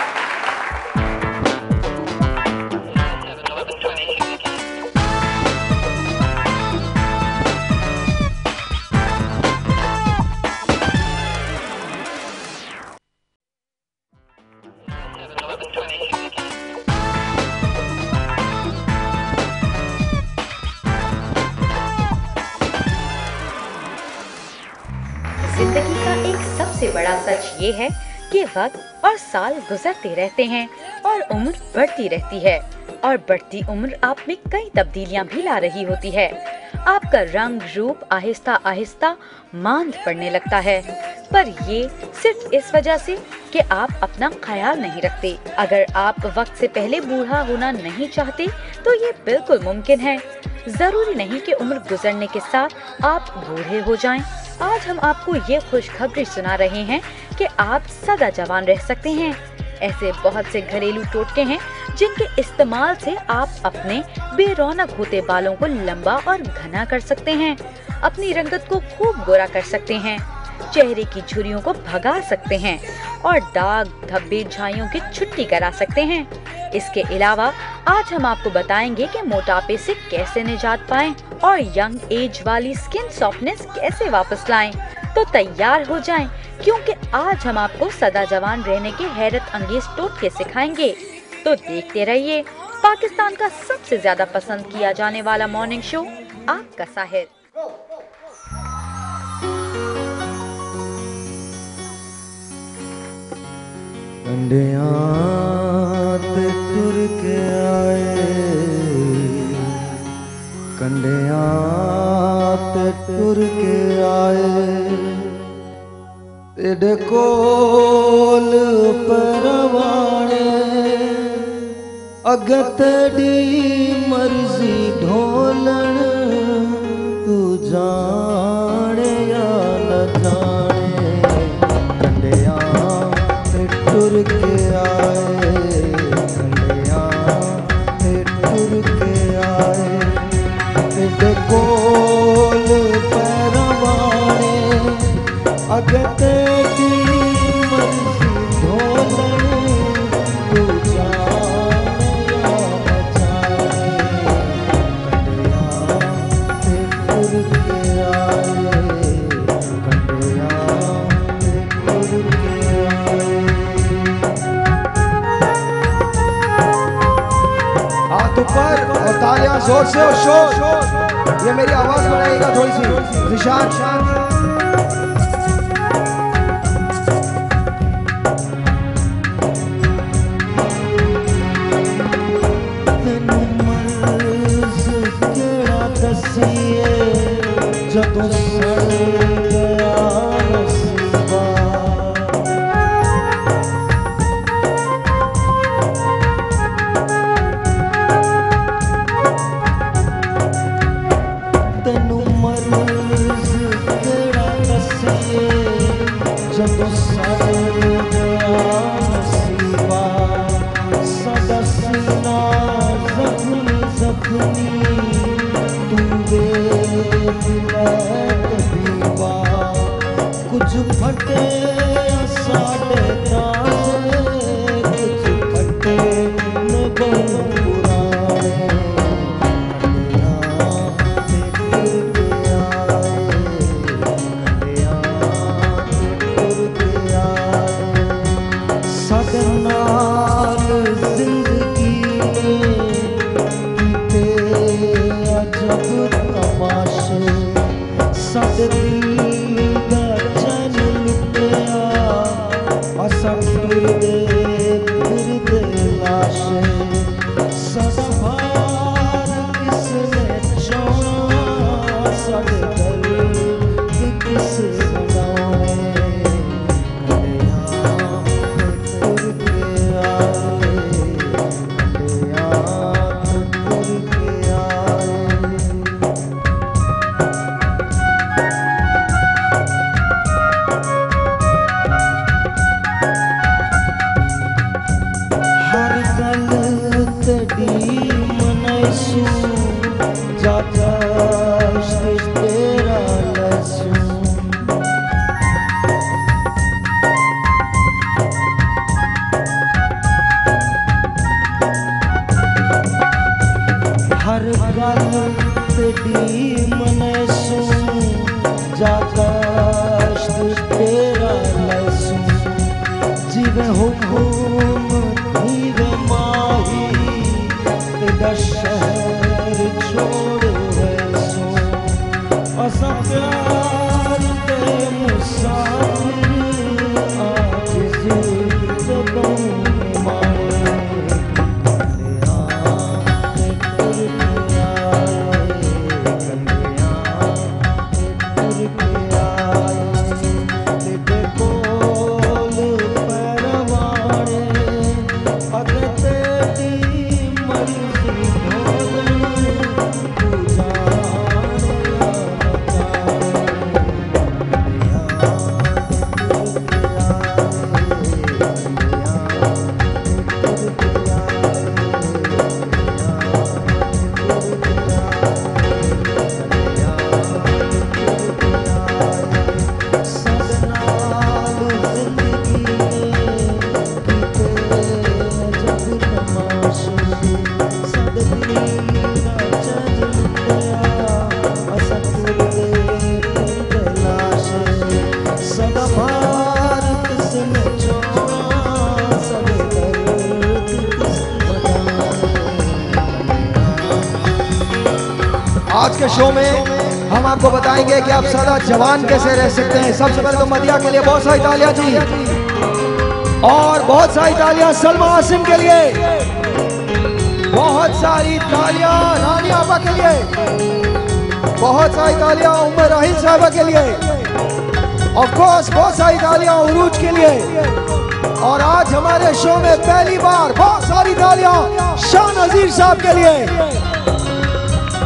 जिंदगी का एक सबसे बड़ा सच ये है कि वक्त और साल गुजरते रहते हैं और उम्र बढ़ती रहती है, और बढ़ती उम्र आप में कई तब्दीलियां भी ला रही होती है। आपका रंग रूप आहिस्ता आहिस्ता मांद पड़ने लगता है, पर ये सिर्फ इस वजह से कि आप अपना ख्याल नहीं रखते। अगर आप वक्त से पहले बूढ़ा होना नहीं चाहते तो ये बिल्कुल मुमकिन है। जरूरी नहीं कि उम्र गुजरने के साथ आप बूढ़े हो जाएं। आज हम आपको ये खुशखबरी सुना रहे हैं कि आप सदा जवान रह सकते हैं। ऐसे बहुत से घरेलू टोटके हैं जिनके इस्तेमाल से आप अपने बेरौनक होते बालों को लंबा और घना कर सकते हैं, अपनी रंगत को खूब गोरा कर सकते हैं, चेहरे की झुर्रियों को भगा सकते हैं और दाग धब्बे झाइयों की छुट्टी करा सकते हैं। इसके अलावा आज हम आपको बताएंगे कि मोटापे से कैसे निजात पाएं और यंग एज वाली स्किन सॉफ्टनेस कैसे वापस लाएं। तो तैयार हो जाएं, क्योंकि आज हम आपको सदा जवान रहने के हैरत अंगेज टोटके सिखाएंगे। तो देखते रहिए पाकिस्तान का सबसे ज्यादा पसंद किया जाने वाला मॉर्निंग शो आपका साहिर। टुर के आए, कंडियां ते टुर के आए, तेरे कोल परवाने, अगे तेरी मर्जी ढोलन, तू जाने या न जाने, कंडियां ते टुर के आए, कंडियां ते टुर के आए, तेरे कोल परवाने, अगे तेरी मर्जी ढोलन, तू जाने या न जाने, कंडियां ते टुर के आए, कंडियां ते टुर के आए। हाथ ऊपर और तालियां जोर से और शोर, ये मेरी आवाज बनाएगा थोड़ी सी। निशान जदों सड़ गया ਜਦੋਂ ਸੜ ਗਿਆ ਨਸੀਬਾ ਸਾਡਾ ਸੀਨਾ ਜ਼ਖਮੀ ਜ਼ਖਮੀ ਤੂੰ ਵੇਖ ਲੈ ਤਬੀਬਾ ਕੁਝ ਫਟੇ ਸਾਡੇ ਤਾਰੇ ਕੁਝ ਫਟੇ ਨੇ ਬਹੁ ਪੁਰਾਣੇ ਸਾਡੇ ਨਾਲ ਜ਼ਿੰਦਗੀ ਕੀਤੇ ਅਜਬ ਤਮਾਸ਼ੇ ਸਾਡੇ ਦਿਲ ਦਾ ਚੈਨ ਲੁੱਟਿਆ ਅਸਾਂ ਫਿਰਦੇ ਲਾਸ਼ੇ ਸਾਡਾ ਭਾਰ ਕਿਸ ਨੇ ਛੋਣਾ ਸਾਡੇ ਦਰਦ ਕਿਸ ਬਣਾਉਣੇ ਹਰ ਗੱਲ ਤੇਰੀ ਮਨਸੂ ਜਾਗਾ ਤੇਰਾ ਲਸੂ ਹਰ ਗੱਲ ਤੇਰੀ ਮਨਸੂ ਜਾਗਾ ਤੇਰਾ ਲਸੂ ਜਿਵੇਂ ਹੁਕਮ ਧੀਵੇ ਮਾਹੀ तेरा शहर छोड़ वैसो असा प्यार ते मुसाफिर आज जिद मारे आज के शो में हम आपको बताएंगे कि आप सदा जवान कैसे रह सकते हैं। सबसे पहले तो मदिया के लिए बहुत सारी तालियां जी, और बहुत सारी तालियां सलमा आसिम के लिए, बहुत सारी तालियां रानी आपा के लिए, बहुत सारी तालियां उमर राहिल साहबा के लिए, ऑफ कोर्स बहुत सारी तालियां उरूज के लिए, और आज हमारे शो में पहली बार बहुत सारी तालियां शाह नजीर साहब के लिए।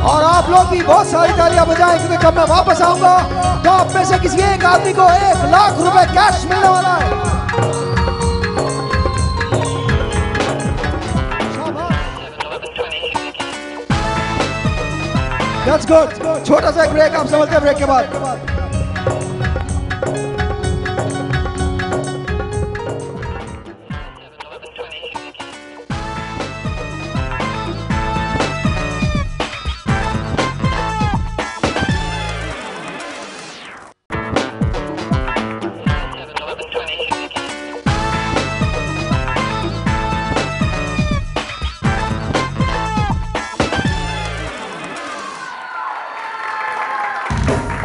और आप लोग भी बहुत सारी तालियां बजाएं, क्योंकि जब मैं वापस आऊंगा तो आप में से किसी एक आदमी को 1 लाख रुपए कैश मिलने वाला है। That's good। छोटा सा एक ब्रेक, आप समझते हैं ब्रेक के बाद।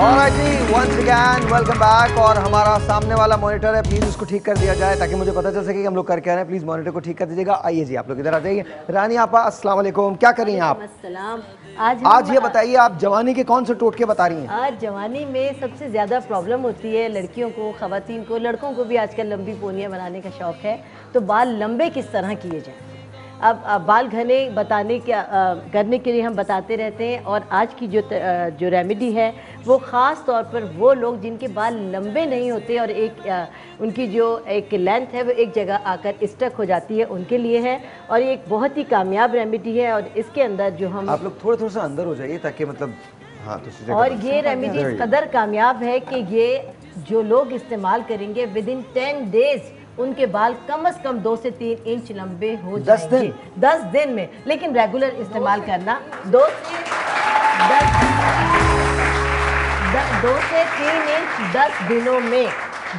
ऑलराइट जी, वंस अगेन वेलकम बैक। और हमारा सामने वाला मॉनिटर है, प्लीज उसको ठीक कर दिया जाए ताकि मुझे पता चल सके कि हम लोग कर क्या रहे हैं। प्लीज मॉनिटर को ठीक कर दीजिएगा। आइए जी, आप लोग इधर आ जाइए। रानी आपा अस्सलाम वालेकुम, क्या कर रही हैं आप? आज ये बताइए, आप जवानी के कौन से टोटके बता रही हैं? आज जवानी में सबसे ज़्यादा प्रॉब्लम होती है लड़कियों को, ख़वातीन को, लड़कों को भी आजकल लंबी पोनियाँ बनाने का शौक़ है। तो बाल लंबे किस तरह किए जाएँ? अब बाल घने बताने के करने के लिए हम बताते रहते हैं। और आज की जो रेमेडी है वो ख़ास तौर पर वो लोग जिनके बाल लंबे नहीं होते और उनकी जो एक लेंथ है वो एक जगह आकर स्टक हो जाती है, उनके लिए है। और ये एक बहुत ही कामयाब रेमेडी है। और इसके अंदर जो हम आप लोग थोड़ा सा अंदर हो जाइए ताकि मतलब हाँ तो और ये रेमेडी इस कदर कामयाब है कि ये जो लोग इस्तेमाल करेंगे विद इन 10 डेज उनके बाल कम से कम 2 से 3 इंच लंबे हो जाएंगे 10 दिन में। लेकिन रेगुलर इस्तेमाल करना 2 से 3 इंच 10 दिनों में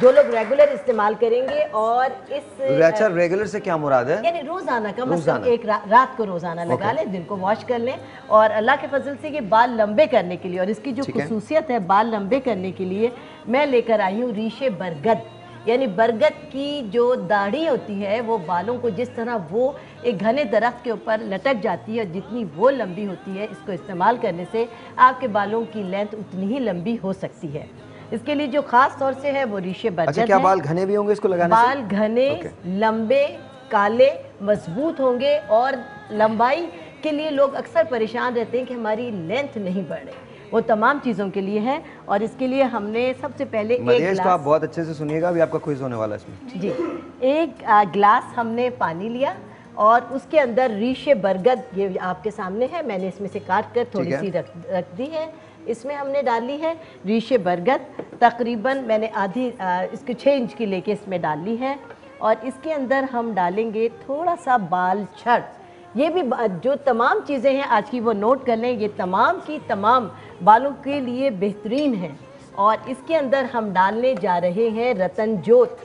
जो लोग रेगुलर इस्तेमाल करेंगे। और इस अच्छा रेगुलर से क्या मुराद है? यानी रोजाना कम से कम एक रात को रोजाना लगा लें, दिन को वॉश कर लें। और अल्लाह के फजल से ये बाल लंबे करने के लिए और इसकी जो खुसूसियत है बाल लंबे करने के लिए मैं लेकर आई हूँ रीशे बरगद। यानी बरगद की जो दाढ़ी होती है वो बालों को जिस तरह वो एक घने दरख्त के ऊपर लटक जाती है, जितनी वो लंबी होती है, इसको इस्तेमाल करने से आपके बालों की लेंथ उतनी ही लंबी हो सकती है। इसके लिए जो खास तौर से है वो रीशे बरगद। अच्छा, क्या बाल घने भी होंगे इसको लगाने से? बाल घने लंबे काले मजबूत होंगे। और लंबाई के लिए लोग अक्सर परेशान रहते हैं कि हमारी लेंथ नहीं बढ़ रही, वो तमाम चीज़ों के लिए है। और इसके लिए हमने सबसे पहले एक गिलास, तो आप बहुत अच्छे से सुनिएगा, अभी आपका क्विज होने वाला है इसमें जी। एक गिलास हमने पानी लिया और उसके अंदर रीशे बरगद, ये आपके सामने है, मैंने इसमें से काट कर थोड़ी सी रख दी है, इसमें हमने डाली है रीशे बरगद। तकरीबन मैंने आधी इसको 6 इंच की लेके इसमें डाली है। और इसके अंदर हम डालेंगे थोड़ा सा बाल छड़। ये भी जो तमाम चीज़ें हैं आज की वो नोट कर लें, ये तमाम की तमाम बालों के लिए बेहतरीन है। और इसके अंदर हम डालने जा रहे हैं रतन जोत।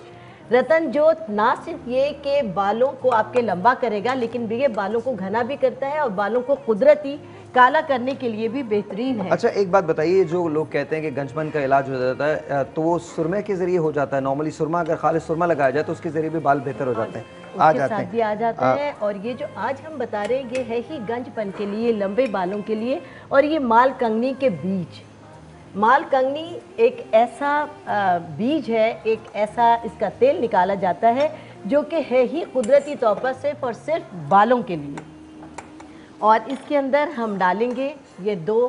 रतन जोत ना सिर्फ ये कि बालों को आपके लंबा करेगा, लेकिन ये बालों को घना भी करता है और बालों को कुदरती काला करने के लिए भी बेहतरीन है। अच्छा, एक बात बताइए, जो लोग कहते हैं कि गंजपन का इलाज हो जाता है तो वो सुरमे के जरिए हो जाता है। नॉर्मली सुरमा अगर खाली सुरमा लगाया जाए तो उसके जरिए भी बाल बेहतर हो जाते हैं, आ जाते हैं। और ये जो आज हम बता रहे हैं ये है ही गंजपन के लिए, लंबे बालों के लिए। और ये माल कंगनी के बीज, माल कंगनी एक ऐसा बीज है, एक ऐसा इसका तेल निकाला जाता है जो कि है ही कुदरती तौर पर सिर्फ और सिर्फ बालों के लिए। और इसके अंदर हम डालेंगे ये 2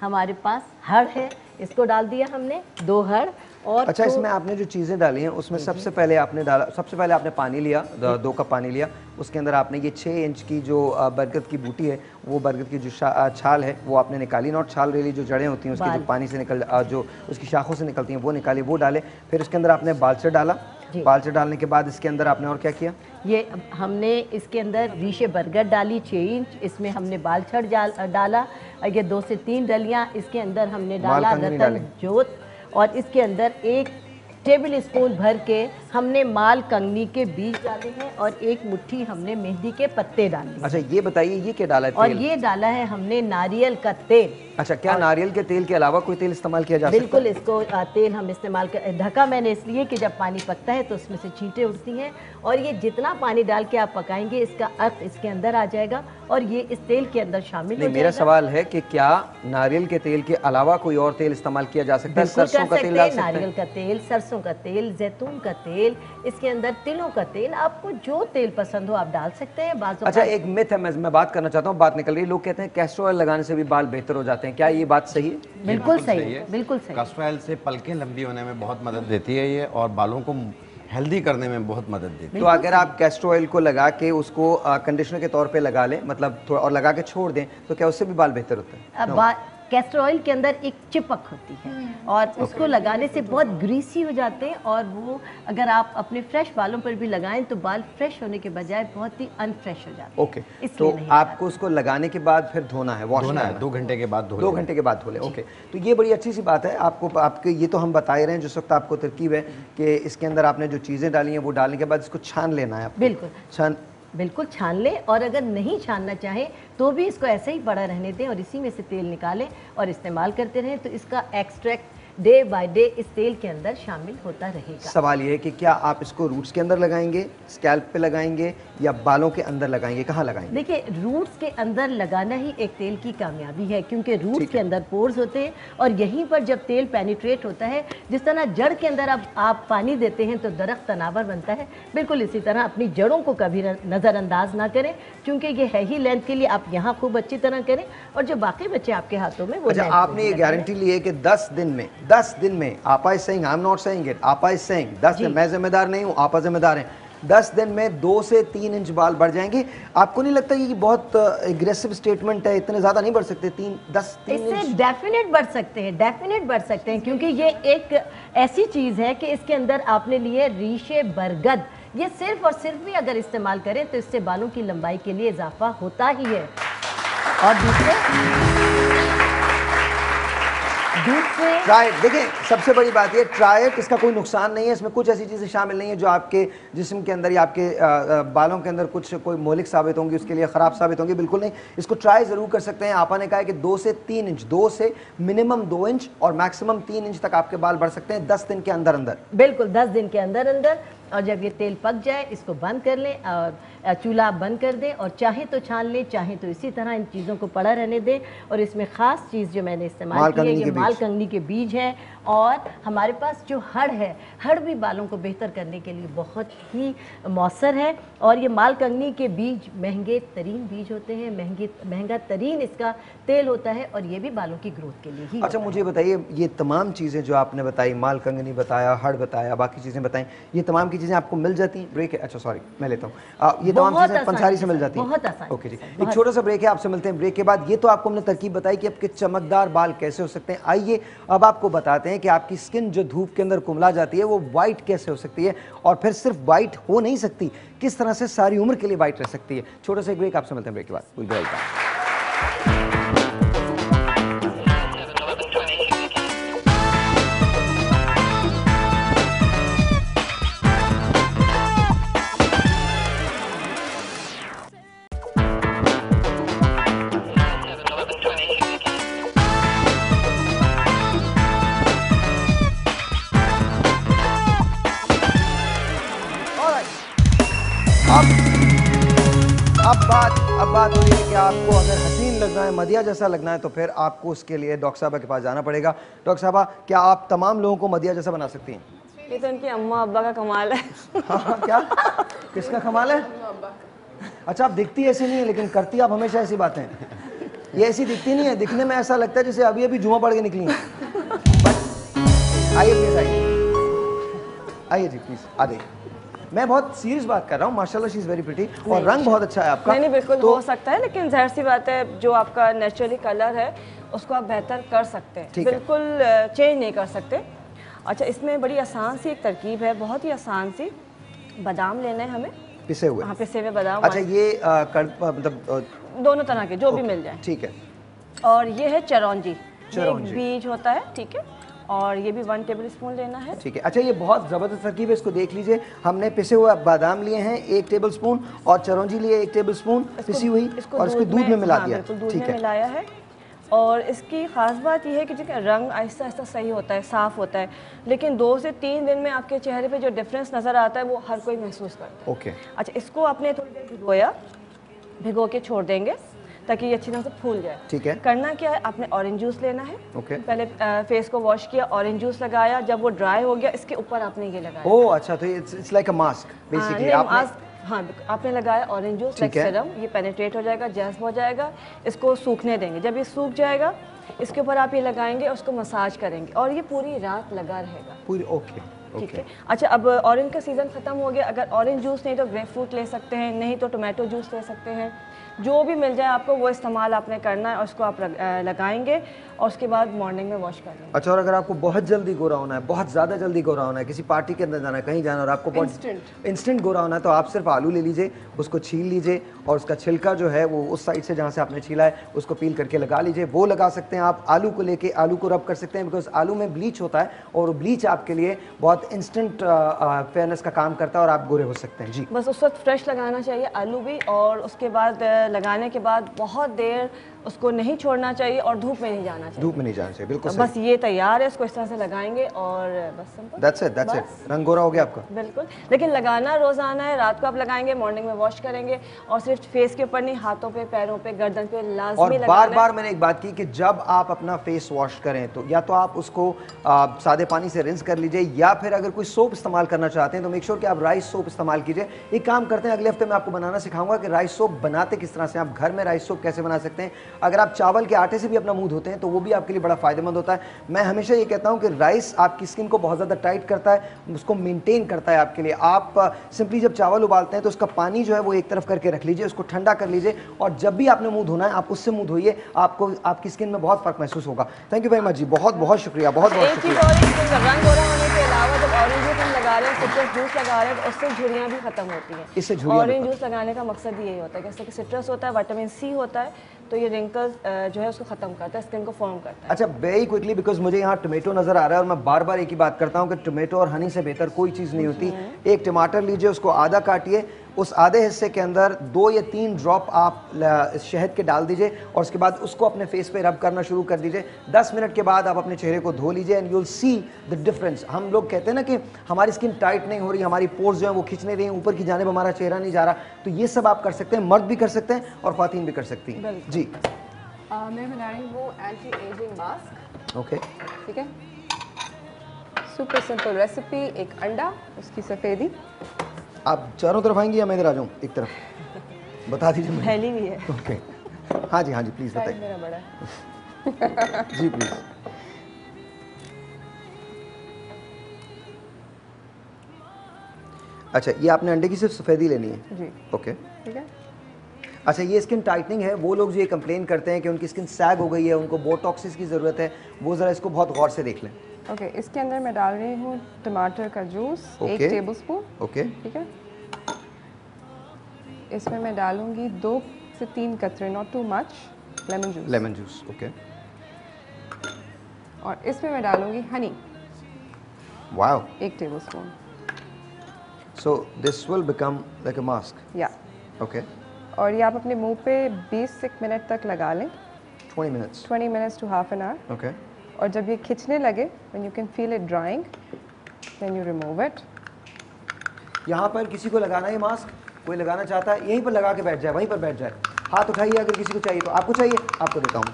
हमारे पास हड़ है, इसको डाल दिया हमने 2 हड़। और अच्छा, इसमें आपने जो चीज़ें डाली हैं उसमें सबसे पहले आपने पानी लिया, 2 कप पानी लिया, उसके अंदर आपने ये 6 इंच की जो बरगद की बूटी है, वो बरगद की जो छाल है वो आपने निकाली, नॉट छाल ले ली, जो जड़ें होती हैं उसकी जो पानी से जो उसकी शाखों से निकलती हैं वो निकाली, वो डाले। फिर उसके अंदर आपने बालचर डाला, बालचर डालने के बाद इसके अंदर आपने और क्या किया? ये हमने इसके अंदर रीशे बरगद डाली 6 इंच, इसमें हमने बालछड़ डाला, ये 2 से 3 डलियाँ, इसके अंदर हमने डाला रतन जोत। और इसके अंदर 1 टेबल स्पून भर के हमने माल कंगनी के बीज डाले हैं और 1 मुट्ठी हमने मेहंदी के पत्ते डाले। अच्छा, ये बताइए ये क्या डाला है? और ये डाला है हमने नारियल का तेल। अच्छा, क्या नारियल के तेल के अलावा कोई तेल इस्तेमाल किया जा सकता है? बिल्कुल, इसको तेल हम इस्तेमाल कर, ढका मैंने इसलिए कि जब पानी पकता है तो उसमें से छींटें उठती हैं और ये जितना पानी डाल के आप पकाएंगे इसका अर्क इसके अंदर आ जाएगा और ये इस तेल के अंदर शामिल हो जाएगा। मेरा सवाल है कि क्या नारियल के तेल के अलावा कोई और तेल इस्तेमाल किया जा सकता है? सरसों का तेल डाल सकते हैं? नारियल का तेल, सरसों का तेल, जैतून का तेल, इसके अंदर तिलों का तेल, आपको जो तेल पसंद हो आप डाल सकते हैं। अच्छा, एक मिथ है, मैं बात करना चाहता हूँ, बात निकल रही है, लोग कहते हैं कैस्टर ऑयल लगाने से भी बाल बेहतर हो जाते हैं, क्या ये बात सही है? बिल्कुल सही है, बिल्कुल सही। कैस्टर ऑयल से पलकें लंबी होने में बहुत मदद देती है ये, और बालों को हेल्दी करने में बहुत मदद देती है। तो अगर आप कैस्टर ऑयल को लगा के उसको कंडीशनर के तौर पे लगा लें, मतलब थोड़ा और लगा के छोड़ दें, तो क्या उससे भी बाल बेहतर होते हैं? कैस्टर ऑयल के अंदर एक चिपक होती है और उसको लगाने से बहुत ग्रीसी हो जाते हैं और वो अगर आप अपने फ्रेश बालों पर भी लगाएं तो बाल फ्रेश होने के बजाय बहुत ही अनफ्रेश हो जाते हैं। ओके, तो आपको उसको लगाने के बाद फिर धोना है, वॉश करना है, 2 घंटे के बाद 2 घंटे के बाद धो लें। ओके, तो ये बड़ी अच्छी सी बात है। आपके ये तो हम बता ही रहे हैं, जिस वक्त आपको तरकीब है कि इसके अंदर आपने जो चीज़ें डाली हैं वो डालने के बाद इसको छान लेना है। बिल्कुल छान लें और अगर नहीं छानना चाहें तो भी इसको ऐसे ही पड़ा रहने दें और इसी में से तेल निकालें और इस्तेमाल करते रहें। तो इसका एक्सट्रैक्ट डे बाय डे इस तेल के अंदर शामिल होता रहेगा। सवाल ये है कि क्या आप इसको रूट्स के अंदर लगाएंगे, स्कैल्प पे लगाएंगे या बालों के अंदर लगाएंगे, कहाँ लगाएंगे? देखिए, रूट्स के अंदर लगाना ही एक तेल की कामयाबी है, क्योंकि रूट्स के अंदर पोर्स होते हैं और यहीं पर जब तेल पेनिट्रेट होता है, जिस तरह जड़ के अंदर आप पानी देते हैं तो दरख्त तनावर बनता है, बिल्कुल इसी तरह अपनी जड़ों को कभी नज़रअंदाज ना करें, क्योंकि ये है ही लेंथ के लिए। आप यहाँ खूब अच्छी तरह करें और जो बाकी बच्चे आपके हाथों में वो। अच्छा, आपने ये गारंटी ली है कि 10 दिन में आपा is saying, I am not saying it, आपा इज सेइंग 10 दिन, मैं जिम्मेदार नहीं हूँ, आपा जिम्मेदार हैं, 10 दिन में 2 से 3 इंच बाल बढ़ जाएंगे? आपको नहीं लगता कि बहुत एग्रेसिव स्टेटमेंट है, इतने ज्यादा नहीं बढ़ सकते? 3 इससे डेफिनेट बढ़ सकते हैं, डेफिनेट बढ़ सकते हैं, क्योंकि ये एक ऐसी चीज है कि इसके अंदर आपने लिए रीशे बरगद, ये सिर्फ और सिर्फ भी अगर इस्तेमाल करें तो इससे बालों की लंबाई के लिए इजाफा होता ही है। और दूसरे ट्राई, देखिए सबसे बड़ी बात ये ट्राई इट, इसका कोई नुकसान नहीं है, इसमें कुछ ऐसी चीज़ें शामिल नहीं है जो आपके जिस्म के अंदर या आपके बालों के अंदर कुछ कोई मोलिक साबित होंगी, उसके लिए ख़राब साबित होंगी, बिल्कुल नहीं। इसको ट्राई ज़रूर कर सकते हैं। आपा ने कहा है कि 2 से 3 इंच, 2 से मिनिमम 2 इंच और मैक्सिमम 3 इंच तक आपके बाल बढ़ सकते हैं 10 दिन के अंदर अंदर। बिल्कुल 10 दिन के अंदर अंदर। और जब ये तेल पक जाए इसको बंद कर लें और चूल्हा बंद कर दें, और चाहे तो छान लें, चाहे तो इसी तरह इन चीज़ों को पड़ा रहने दें। और इसमें ख़ास चीज़ जो मैंने इस्तेमाल की है, ये माल कंगनी के बीज हैं। और हमारे पास जो हड़ है, हड़ भी बालों को बेहतर करने के लिए बहुत ही मौसर है। और ये माल कंगनी के बीज महंगे तरीन बीज होते हैं, महंगा तरीन इसका तेल होता है, और ये भी बालों की ग्रोथ के लिए ही। अच्छा, मुझे बताइए, ये तमाम चीज़ें जो आपने बताई, माल कंगनी बताया, हड़ बताया, बाकी चीज़ें बताई, ये तमाम की चीज़ें आपको मिल जाती हैं? ब्रेक है, अच्छा सॉरी मैं लेता हूँ, ये तमाम चीज़ें पंसारी से मिल जाती हैं? बहुत आसान। ओके जी, एक छोटा सा ब्रेक है, आपसे मिलते हैं ब्रेक के बाद। ये तो आपको हमने तरकीब बताई कि आपके चमकदार बाल कैसे हो सकते हैं। आइए अब आपको बताते हैं कि आपकी स्किन जो धूप के अंदर कुमला जाती है वो वाइट कैसे हो सकती है, और फिर सिर्फ वाइट हो नहीं सकती, किस तरह से सारी उम्र के लिए वाइट रह सकती है। छोटा सा एक ब्रेक, आपसे मिलते हैं ब्रेक के बाद। Will be right back. अब बात हो रही है कि आपको अगर हसीन लगना है, मदिया जैसा लगना है, तो फिर आपको उसके लिए डॉक्टर साहबा के पास जाना पड़ेगा। डॉक्टर साहबा, क्या आप तमाम लोगों को मदिया जैसा बना सकती हैं? ये तो उनकी अम्मा अब्बा का कमाल है। हाँ, क्या किसका कमाल है? अच्छा, आप दिखती ऐसी नहीं है लेकिन करती आप हमेशा ऐसी बातें। ये ऐसी दिखती नहीं है, दिखने में ऐसा लगता है जैसे अभी अभी जुमा पढ़ के निकली है। आइए प्लीज, आइए जी प्लीज, आ जाइए। मैं बहुत सीरियस बात कर रहा हूँ, माशाल्लाह शी इज़ वेरी प्रिटी, और रंग बहुत अच्छा है आपका। नहीं बिल्कुल तो हो सकता है, लेकिन जाहिर सी बात है जो आपका नेचुरली कलर है उसको आप बेहतर कर सकते हैं, बिल्कुल चेंज नहीं कर सकते। अच्छा, इसमें बड़ी आसान सी एक तरकीब है, बहुत ही आसान सी। बादाम लेना है हमें, पिसे हुए। हाँ, पिसे हुए बादाम। अच्छा, ये मतलब दोनों तरह के जो भी मिल जाए, ठीक है। और ये है चिरौंजी, एक बीज होता है, ठीक है, और ये भी 1 टेबल स्पून लेना है, ठीक है। अच्छा, ये बहुत ज़बरदस्त तरकीब है, इसको देख लीजिए। हमने पिसे हुए बादाम लिए हैं 1 टेबल स्पून, और चिरौंजी लिए 1 टेबल स्पून पिसी हुई, और इसको दूध में मिला दिया। दूध में मिलाया है। और इसकी ख़ास बात यह है कि जिसका रंग आहिस्ता आहिस्ता सही होता है, साफ़ होता है, लेकिन 2 से 3 दिन में आपके चेहरे पे जो डिफरेंस नज़र आता है वो हर कोई महसूस करता है। ओके। अच्छा, इसको आपने थोड़ी देर भिगो के छोड़ देंगे ताकि ये अच्छी तरह से फूल जाए। ठीक है। करना क्या है, आपने ऑरेंज जूस लेना है। ओके। पहले फेस को वॉश किया, ऑरेंज जूस लगाया, जब वो ड्राई हो गया इसके ऊपर आपने ये लगाया। ओह अच्छा, तो it's like a mask basically. हाँ, आपने लगाया ऑरेंज जूस लाइक सीरम, ये पेनिट्रेट हो जाएगा, जैज़ब हो जाएगा, इसको सूखने देंगे। जब ये सूख जाएगा इसके ऊपर आप ये लगाएंगे और उसको मसाज करेंगे, और ये पूरी रात लगा रहेगा पूरी। ओके, ठीक है। अच्छा, अब ऑरेंज का सीज़न ख़त्म हो गया, अगर ऑरेंज जूस नहीं तो ग्रेप फ्रूट ले सकते हैं, नहीं तो टोमेटो जूस ले सकते हैं, जो भी मिल जाए आपको वो इस्तेमाल आपने करना है, और उसको आप लगाएंगे और उसके बाद मॉर्निंग में वॉश कर लेंगे। अच्छा, और अगर आपको बहुत जल्दी गोरा होना है, बहुत ज़्यादा जल्दी गोरा होना है, किसी पार्टी के अंदर जाना है, कहीं जाना, और आपको बहुत इंस्टेंट गोरा होना है, तो आप सिर्फ आलू ले लीजिए, उसको छील लीजिए, और उसका छिलका जो है वो उस साइड से जहाँ से आपने छीला है उसको पील करके लगा लीजिए। वो लगा सकते हैं आप। आलू को लेके आलू को रब कर सकते हैं, बिकॉज आलू में ब्लीच होता है, और ब्लीच आपके लिए बहुत इंस्टेंट फेयरनेस का काम करता है, और आप गोरे हो सकते हैं। जी, बस उस वक्त फ्रेश लगाना चाहिए आलू भी, और उसके बाद लगाने के बाद बहुत देर उसको नहीं छोड़ना चाहिए और धूप में नहीं जाना चाहिए। धूप में नहीं जाना चाहिए, बिल्कुल बस ये तैयार है, इसको इस तरह से लगाएंगे और बस सिंपल। That's it। रंग गोरा हो गया आपका। बिल्कुल, लेकिन लगाना रोजाना है, रात को आप लगाएंगे, मॉर्निंग में वॉश करेंगे और सिर्फ फेस के ऊपर नहीं, हाथों पे, पैरों पे, गर्दन पे लाजमी और लगाना बार बार मैंने एक बात की कि जब आप अपना फेस वॉश करें तो या तो आप उसको सादे पानी से रिंस कर लीजिए, या फिर अगर कोई सोप इस्तेमाल करना चाहते हैं तो मेक श्योर कि आप राइस सोप इस्तेमाल कीजिए। एक काम करते हैं, अगले हफ्ते मैं आपको बनाना सिखाऊंगा कि राइस सोप बनाते किस तरह से, आप घर में राइस सोप कैसे बना सकते हैं। अगर आप चावल के आटे से भी अपना मुंह धोते हैं तो वो भी आपके लिए बड़ा फायदेमंद होता है। मैं हमेशा ये कहता हूं कि राइस आपकी स्किन को बहुत ज़्यादा टाइट करता है, उसको मेंटेन करता है आपके लिए। आप सिंपली जब चावल उबालते हैं तो उसका पानी जो है वो एक तरफ करके रख लीजिए, उसको ठंडा कर लीजिए और जब भी आपने मुंह धोना है आप उससे मुंह धोइए, आपको आपकी स्किन में बहुत फर्क महसूस होगा। थैंक यू वेरी मच जी, बहुत बहुत शुक्रिया, बहुत बहुत शुक्रिया। रंग गोरा होने के अलावा जब ऑरेंज जूस हम लगा रहे हैं, सिट्रस जूस लगा रहे हैं तो उससे झुर्रियाँ भी खत्म होती हैं। इससे झुर्रियाँ ऑरेंज जूस लगाने का मकसद यही होता है कि इससे कि सिट्रस होता है, विटामिन सी होता है, तो ये रिंकल्स जो है उसको खत्म करता है, स्किन को फॉर्म करता है। अच्छा, वेरी क्विकली, बिकॉज मुझे यहाँ टोमेटो नजर आ रहा है और मैं बार बार एक ही बात करता हूँ कि टोमेटो और हनी से बेहतर कोई चीज़ नहीं होती। एक टमाटर लीजिए, उसको आधा काटिए, उस आधे हिस्से के अंदर 2 या 3 ड्रॉप आप शहद के डाल दीजिए और उसके बाद उसको अपने फेस पे रब करना शुरू कर दीजिए। 10 मिनट के बाद आप अपने चेहरे को धो लीजिए and you will see the difference. हम लोग कहते हैं ना कि हमारी स्किन टाइट नहीं हो रही, हमारी पोर्स जो है वो खींच नहीं रही, ऊपर की जानिब हमारा चेहरा नहीं जा रहा, तो ये सब आप कर सकते हैं, मर्द भी कर सकते हैं और ख्वातीन भी कर सकती हैं जी। मैं बना रही हूँ वो एंटी एजिंग मास्क। ओके, ठीक है, सुपर सिंपल रेसिपी। एक अंडा, उसकी सफ़ेदी। आप चारों तरफ आएंगी या मैं इधर आ जाऊँ एक तरफ? बता दीजिए मुझे। फैली हुई है। ओके, हाँ जी, हाँ जी, प्लीज़ बताइए। मेरा बड़ा है। जी प्लीज़। अच्छा, ये आपने अंडे की सिर्फ सफ़ेदी लेनी है जी। ओके, ठीक है। अच्छा, ये स्किन टाइटनिंग है, वो लोग जो ये कंप्लेन करते हैं कि उनकी स्किन सैग हो गई है, उनको बोटॉक्सिस की ज़रूरत है, वो ज़रा इसको बहुत गौर से देख लें। ओके, इसके अंदर मैं डाल रही हूँ टमाटर का जूस, 1 टेबलस्पून। ओके, ठीक है। इसमें मैं डालूंगी 2 से 3 कतरे, not too much, lemon juice. Lemon juice, okay. और इसमें मैं डालूंगी Honey, wow, 1 tablespoon. So this will become like a mask. या ओके, और ये आप अपने मुंह पे 20 मिनट तक लगा लें। 20 minutes. 20 minutes to half an hour. Okay, और जब ये खिंचने लगे, when you can feel it drawing, then you remove it. यहाँ पर किसी को लगाना है मास्क, कोई लगाना चाहता है यहीं पर लगा के बैठ जाए, वहीं पर बैठ जाए, हाथ उठाइए अगर किसी को चाहिए तो। आपको चाहिए? आपको देता हूँ।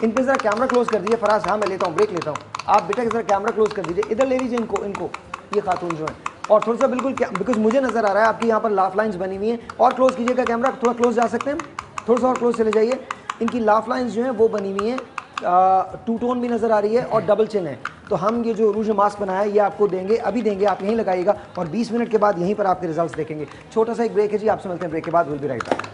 इन पे ज़रा कैमरा क्लोज कर दीजिए फराज। हाँ, मैं लेता हूँ, ब्रेक लेता हूँ। आप बेटा ज़रा कैमरा क्लोज कर दीजिए, इधर ले लीजिए इनको, ये खातून जो है, और थोड़ा सा बिल्कुल, बिकॉज मुझे नज़र आ रहा है आपकी यहाँ पर लाफ लाइन्स बनी हुई हैं, और क्लोज कीजिएगा कैमरा, थोड़ा क्लोज जा सकते हैं, थोड़ा सा और क्लोज चले जाइए। इनकी लाफ लाइन्स जो हैं वो बनी हुई हैं, 2 टोन भी नज़र आ रही है और डबल चिन है। तो हम ये जो रूज मास्क बनाया है ये आपको देंगे, अभी देंगे, आप यहीं लगाइएगा और 20 मिनट के बाद यहीं पर आपके रिजल्ट्स देखेंगे। छोटा सा एक ब्रेक है जी, आपसे मिलते हैं ब्रेक के बाद, विल बी राइट बैक।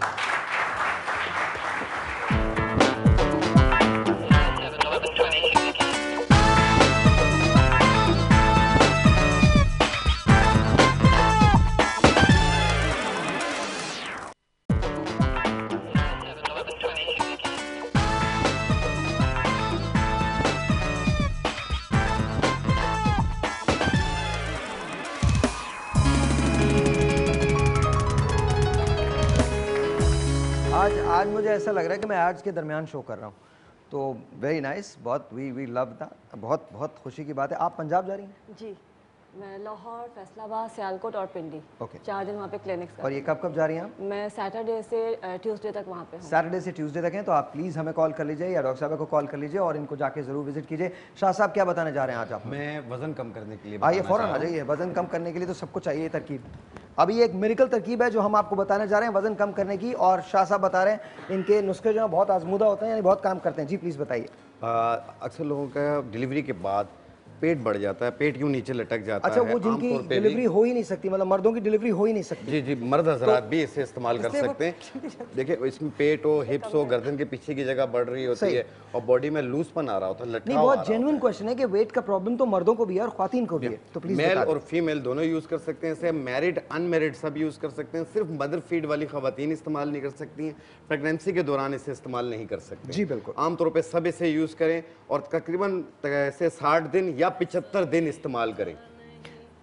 आज मुझे ऐसा लग रहा है कि मैं आज के दरमियान शो कर रहा हूँ, तो वेरी नाइस, बहुत वी लव दैट, बहुत बहुत खुशी की बात है। आप पंजाब जा रही हैं? जी, मैं लाहौर, फैसलाबाद, सियालकोट और पिंडी, ओके, 4 दिन वहाँ पे क्लिनिक्स। और ये कब जा रही हैं आप? मैं सैटरडे से ट्यूसडे तक वहाँ पे हूँ। सैटरडे से ट्यूसडे तक हैं, तो आप प्लीज़ हमें कॉल कर लीजिए या डॉक्टर साहब को कॉल कर लीजिए और इनको जाके ज़रूर विजिट कीजिए। शाह साहब क्या बताने जा रहे हैं आज आप? मैं वज़न कम करने के लिए आइए, फ़ौरन आ जाइए। वज़न कम करने के लिए तो सबको चाहिए तरकीब। अभी एक मेडिकल तरकीब है जो हम आपको बताने जा रहे हैं वज़न कम करने की, और शाह साहब बता रहे हैं इनके नुस्खे जो हैं बहुत आजमूदा होते हैं, यानी बहुत काम करते हैं। जी प्लीज़ बताइए। अक्सर लोगों का डिलीवरी के बाद पेट बढ़ जाता है, पेट क्यों नीचे लटक जाता है। अच्छा, वो जिनकी डिलीवरी हो ही नहीं सकती, मतलब मर्दों की डिलीवरी हो ही नहीं सकती। जी जी, मर्द हजरात भी इसे इस्तेमाल कर सकते हैं। देखिए, इसमें पेट हो, हिप्स हो, गर्दन के पीछे की जगह बढ़ रही होती है और बॉडी में लूजपन आ रहा होता है, लटकाव आ रहा होता है। बहुत जेन्युइन क्वेश्चन है कि वेट का प्रॉब्लम तो मर्दों को भी है और ख्वातीन को भी है, तो प्लीज मेल और फीमेल दोनों यूज कर सकते हैं इसे। मैरिड अनमैरिड सब यूज कर सकते हैं। सिर्फ मदर फीड वाली खवातीन इस्तेमाल नहीं कर सकती हैं, प्रेगनेंसी के दौरान इसे इस्तेमाल नहीं कर सकते। जी बिल्कुल, आमतौर पर सब इसे यूज करें और तकरीबन से 60 दिन या 75 दिन इस्तेमाल करें।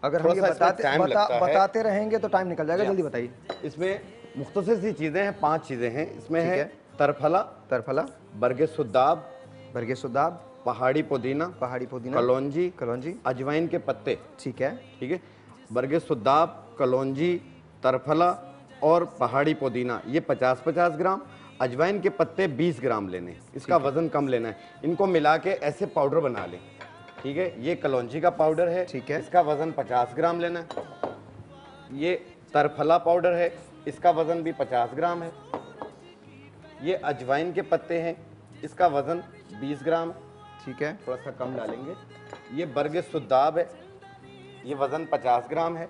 अगर हम ये बताते रहेंगे तो टाइम निकल जाएगा। जल्दी बताइए। इसमें मुख्तसर सी चीज़ें हैं, 5 चीज़ें हैं इसमें। है तरफला, तरफला, बरगे सुद्दाब, बरगे सुदाब, पहाड़ी पुदीना, पहाड़ी पुदीना, कलौंजी, कलौंजी, अजवाइन के पत्ते। ठीक है, ठीक है, बरगे सुद्दाब, कलौंजी, तरफला और पहाड़ी पुदीना ये 50-50 ग्राम, अजवाइन के पत्ते 20 ग्राम लेने, इसका वजन कम लेना है। इनको मिला के ऐसे पाउडर बना लें। ठीक है, ये कलौंजी का पाउडर है, ठीक है, इसका वजन 50 ग्राम लेना है। ये तरफला पाउडर है, इसका वजन भी 50 ग्राम है। ये अजवाइन के पत्ते हैं, इसका वजन 20 ग्राम है। ठीक है, थोड़ा सा कम डालेंगे। ये बरगे सुद्दाब है, ये वजन 50 ग्राम है।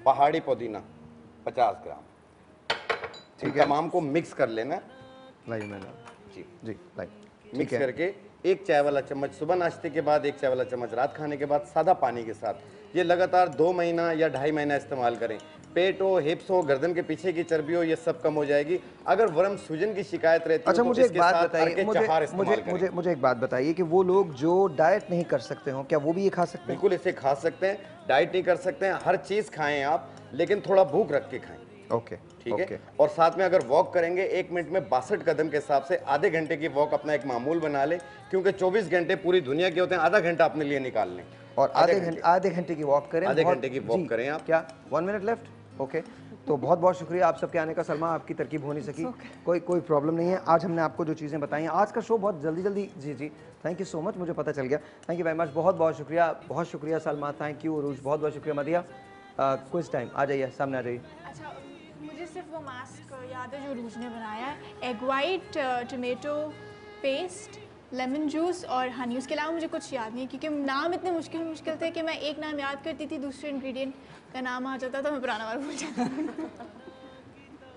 पहाड़ी पुदीना 50 ग्राम। ठीक है, तमाम को मिक्स कर लेना। लाइए मैंने जी जी लाइए मिक्स करके 1 चाय वाला चम्मच सुबह नाश्ते के बाद, 1 चाय वाला चम्मच रात खाने के बाद सादा पानी के साथ ये लगातार 2 महीना या 2.5 महीना इस्तेमाल करें। पेट हो, हिप्स हो, गर्दन के पीछे की चर्बी हो, ये सब कम हो जाएगी। अगर वर्म सूजन की शिकायत रहती है, अच्छा, तो मुझे एक इसके बात साथ बताइए, अरके चहार इस्तेमाल करें। मुझे एक बात बताइए कि वो लोग जो डाइट नहीं कर सकते हो, क्या वो भी ये खा सकते हैं? बिल्कुल इसे खा सकते हैं, डाइट नहीं कर सकते हैं, हर चीज़ खाएं आप, लेकिन थोड़ा भूख रख के खाएं। ओके, ठीक है। और साथ में अगर वॉक करेंगे 1 मिनट में 62 कदम के हिसाब से आधे घंटे की वॉक अपना एक मामूल बना लें, क्योंकि 24 घंटे पूरी दुनिया के होते हैं, आधा घंटा अपने लिए निकाल लें और आधे घंटे की वॉक करें। आधे घंटे की वॉक करें आप। क्या 1 मिनट लेफ्ट? ओके, तो बहुत बहुत शुक्रिया आप सबके आने का। सलमा, आपकी तरकीब हो नहीं सकी, कोई प्रॉब्लम नहीं है। आज हमने आपको जो चीज़ें बताई हैं, आज का शो बहुत जल्दी जी थैंक यू सो मच, मुझे पता चल गया। थैंक यू वेरी मच, बहुत शुक्रिया सलमा, थैंक यू उरूज, बहुत बहुत शुक्रिया मदिया। क्विज टाइम, आ जाइए, सामने आ जाइए। अच्छा, मुझे सिर्फ वो मास्क याद है जो रूज ने बनाया है, egg white, tomato paste, lemon juice और हनी। उसके अलावा मुझे कुछ याद नहीं, क्योंकि नाम इतने मुश्किल थे कि मैं एक नाम याद करती थी, दूसरे इंग्रेडिएंट का नाम आ जाता था, मैं पुराना वाला भूल जाती।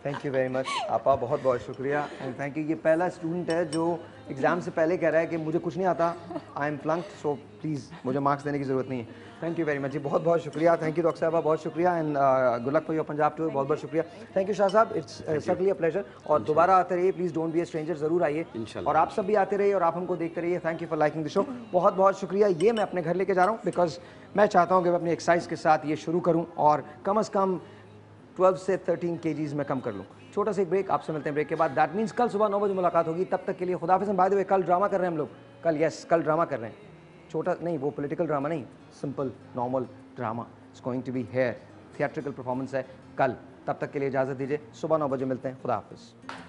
थैंक यू वेरी मच आपा, बहुत बहुत शुक्रिया एंड थैंक यू। ये पहला स्टूडेंट है जो एग्ज़ाम से पहले कह रहा है कि मुझे कुछ नहीं आता, आई एम फ्लंक्ड, सो प्लीज़ मुझे मार्क्स देने की ज़रूरत नहीं है। थैंक यू वेरी मच जी, बहुत बहुत शुक्रिया। थैंक यू डॉक्टर साहबा, बहुत शुक्रिया and good luck for your Punjab tour, बहुत बहुत शुक्रिया। थैंक यू शाह साहब, इट्स सर्टनली अ प्लेजर। और दोबारा आते रहिए, please don't be a stranger, ज़रूर आइए और आप सब भी आते रहिए और आप हमको देखते रहिए। Thank you for liking the show, बहुत बहुत शुक्रिया। ये मैं अपने घर लेके जा रहा हूँ बिकॉज मैं चाहता हूँ कि मैं अपनी एक्सरसाइज के साथ ये शुरू करूँ और कम अज़ कम 12 से 13 kgs में कम कर लूँ। छोटा सा एक ब्रेक, आपसे मिलते हैं ब्रेक के बाद। दैट मीन्स कल सुबह 9 बजे मुलाकात होगी, तब तक के लिए खुदा हाफ़िज़। बाय द वे, कल ड्रामा कर रहे हैं हम लोग, कल ड्रामा कर रहे हैं, छोटा नहीं, वो पॉलिटिकल ड्रामा नहीं, simple normal drama it's going to be here, theatrical performance है कल। तब तक के लिए इजाज़त दीजिए, सुबह 9 बजे मिलते हैं, खुदा हाफ़िज़।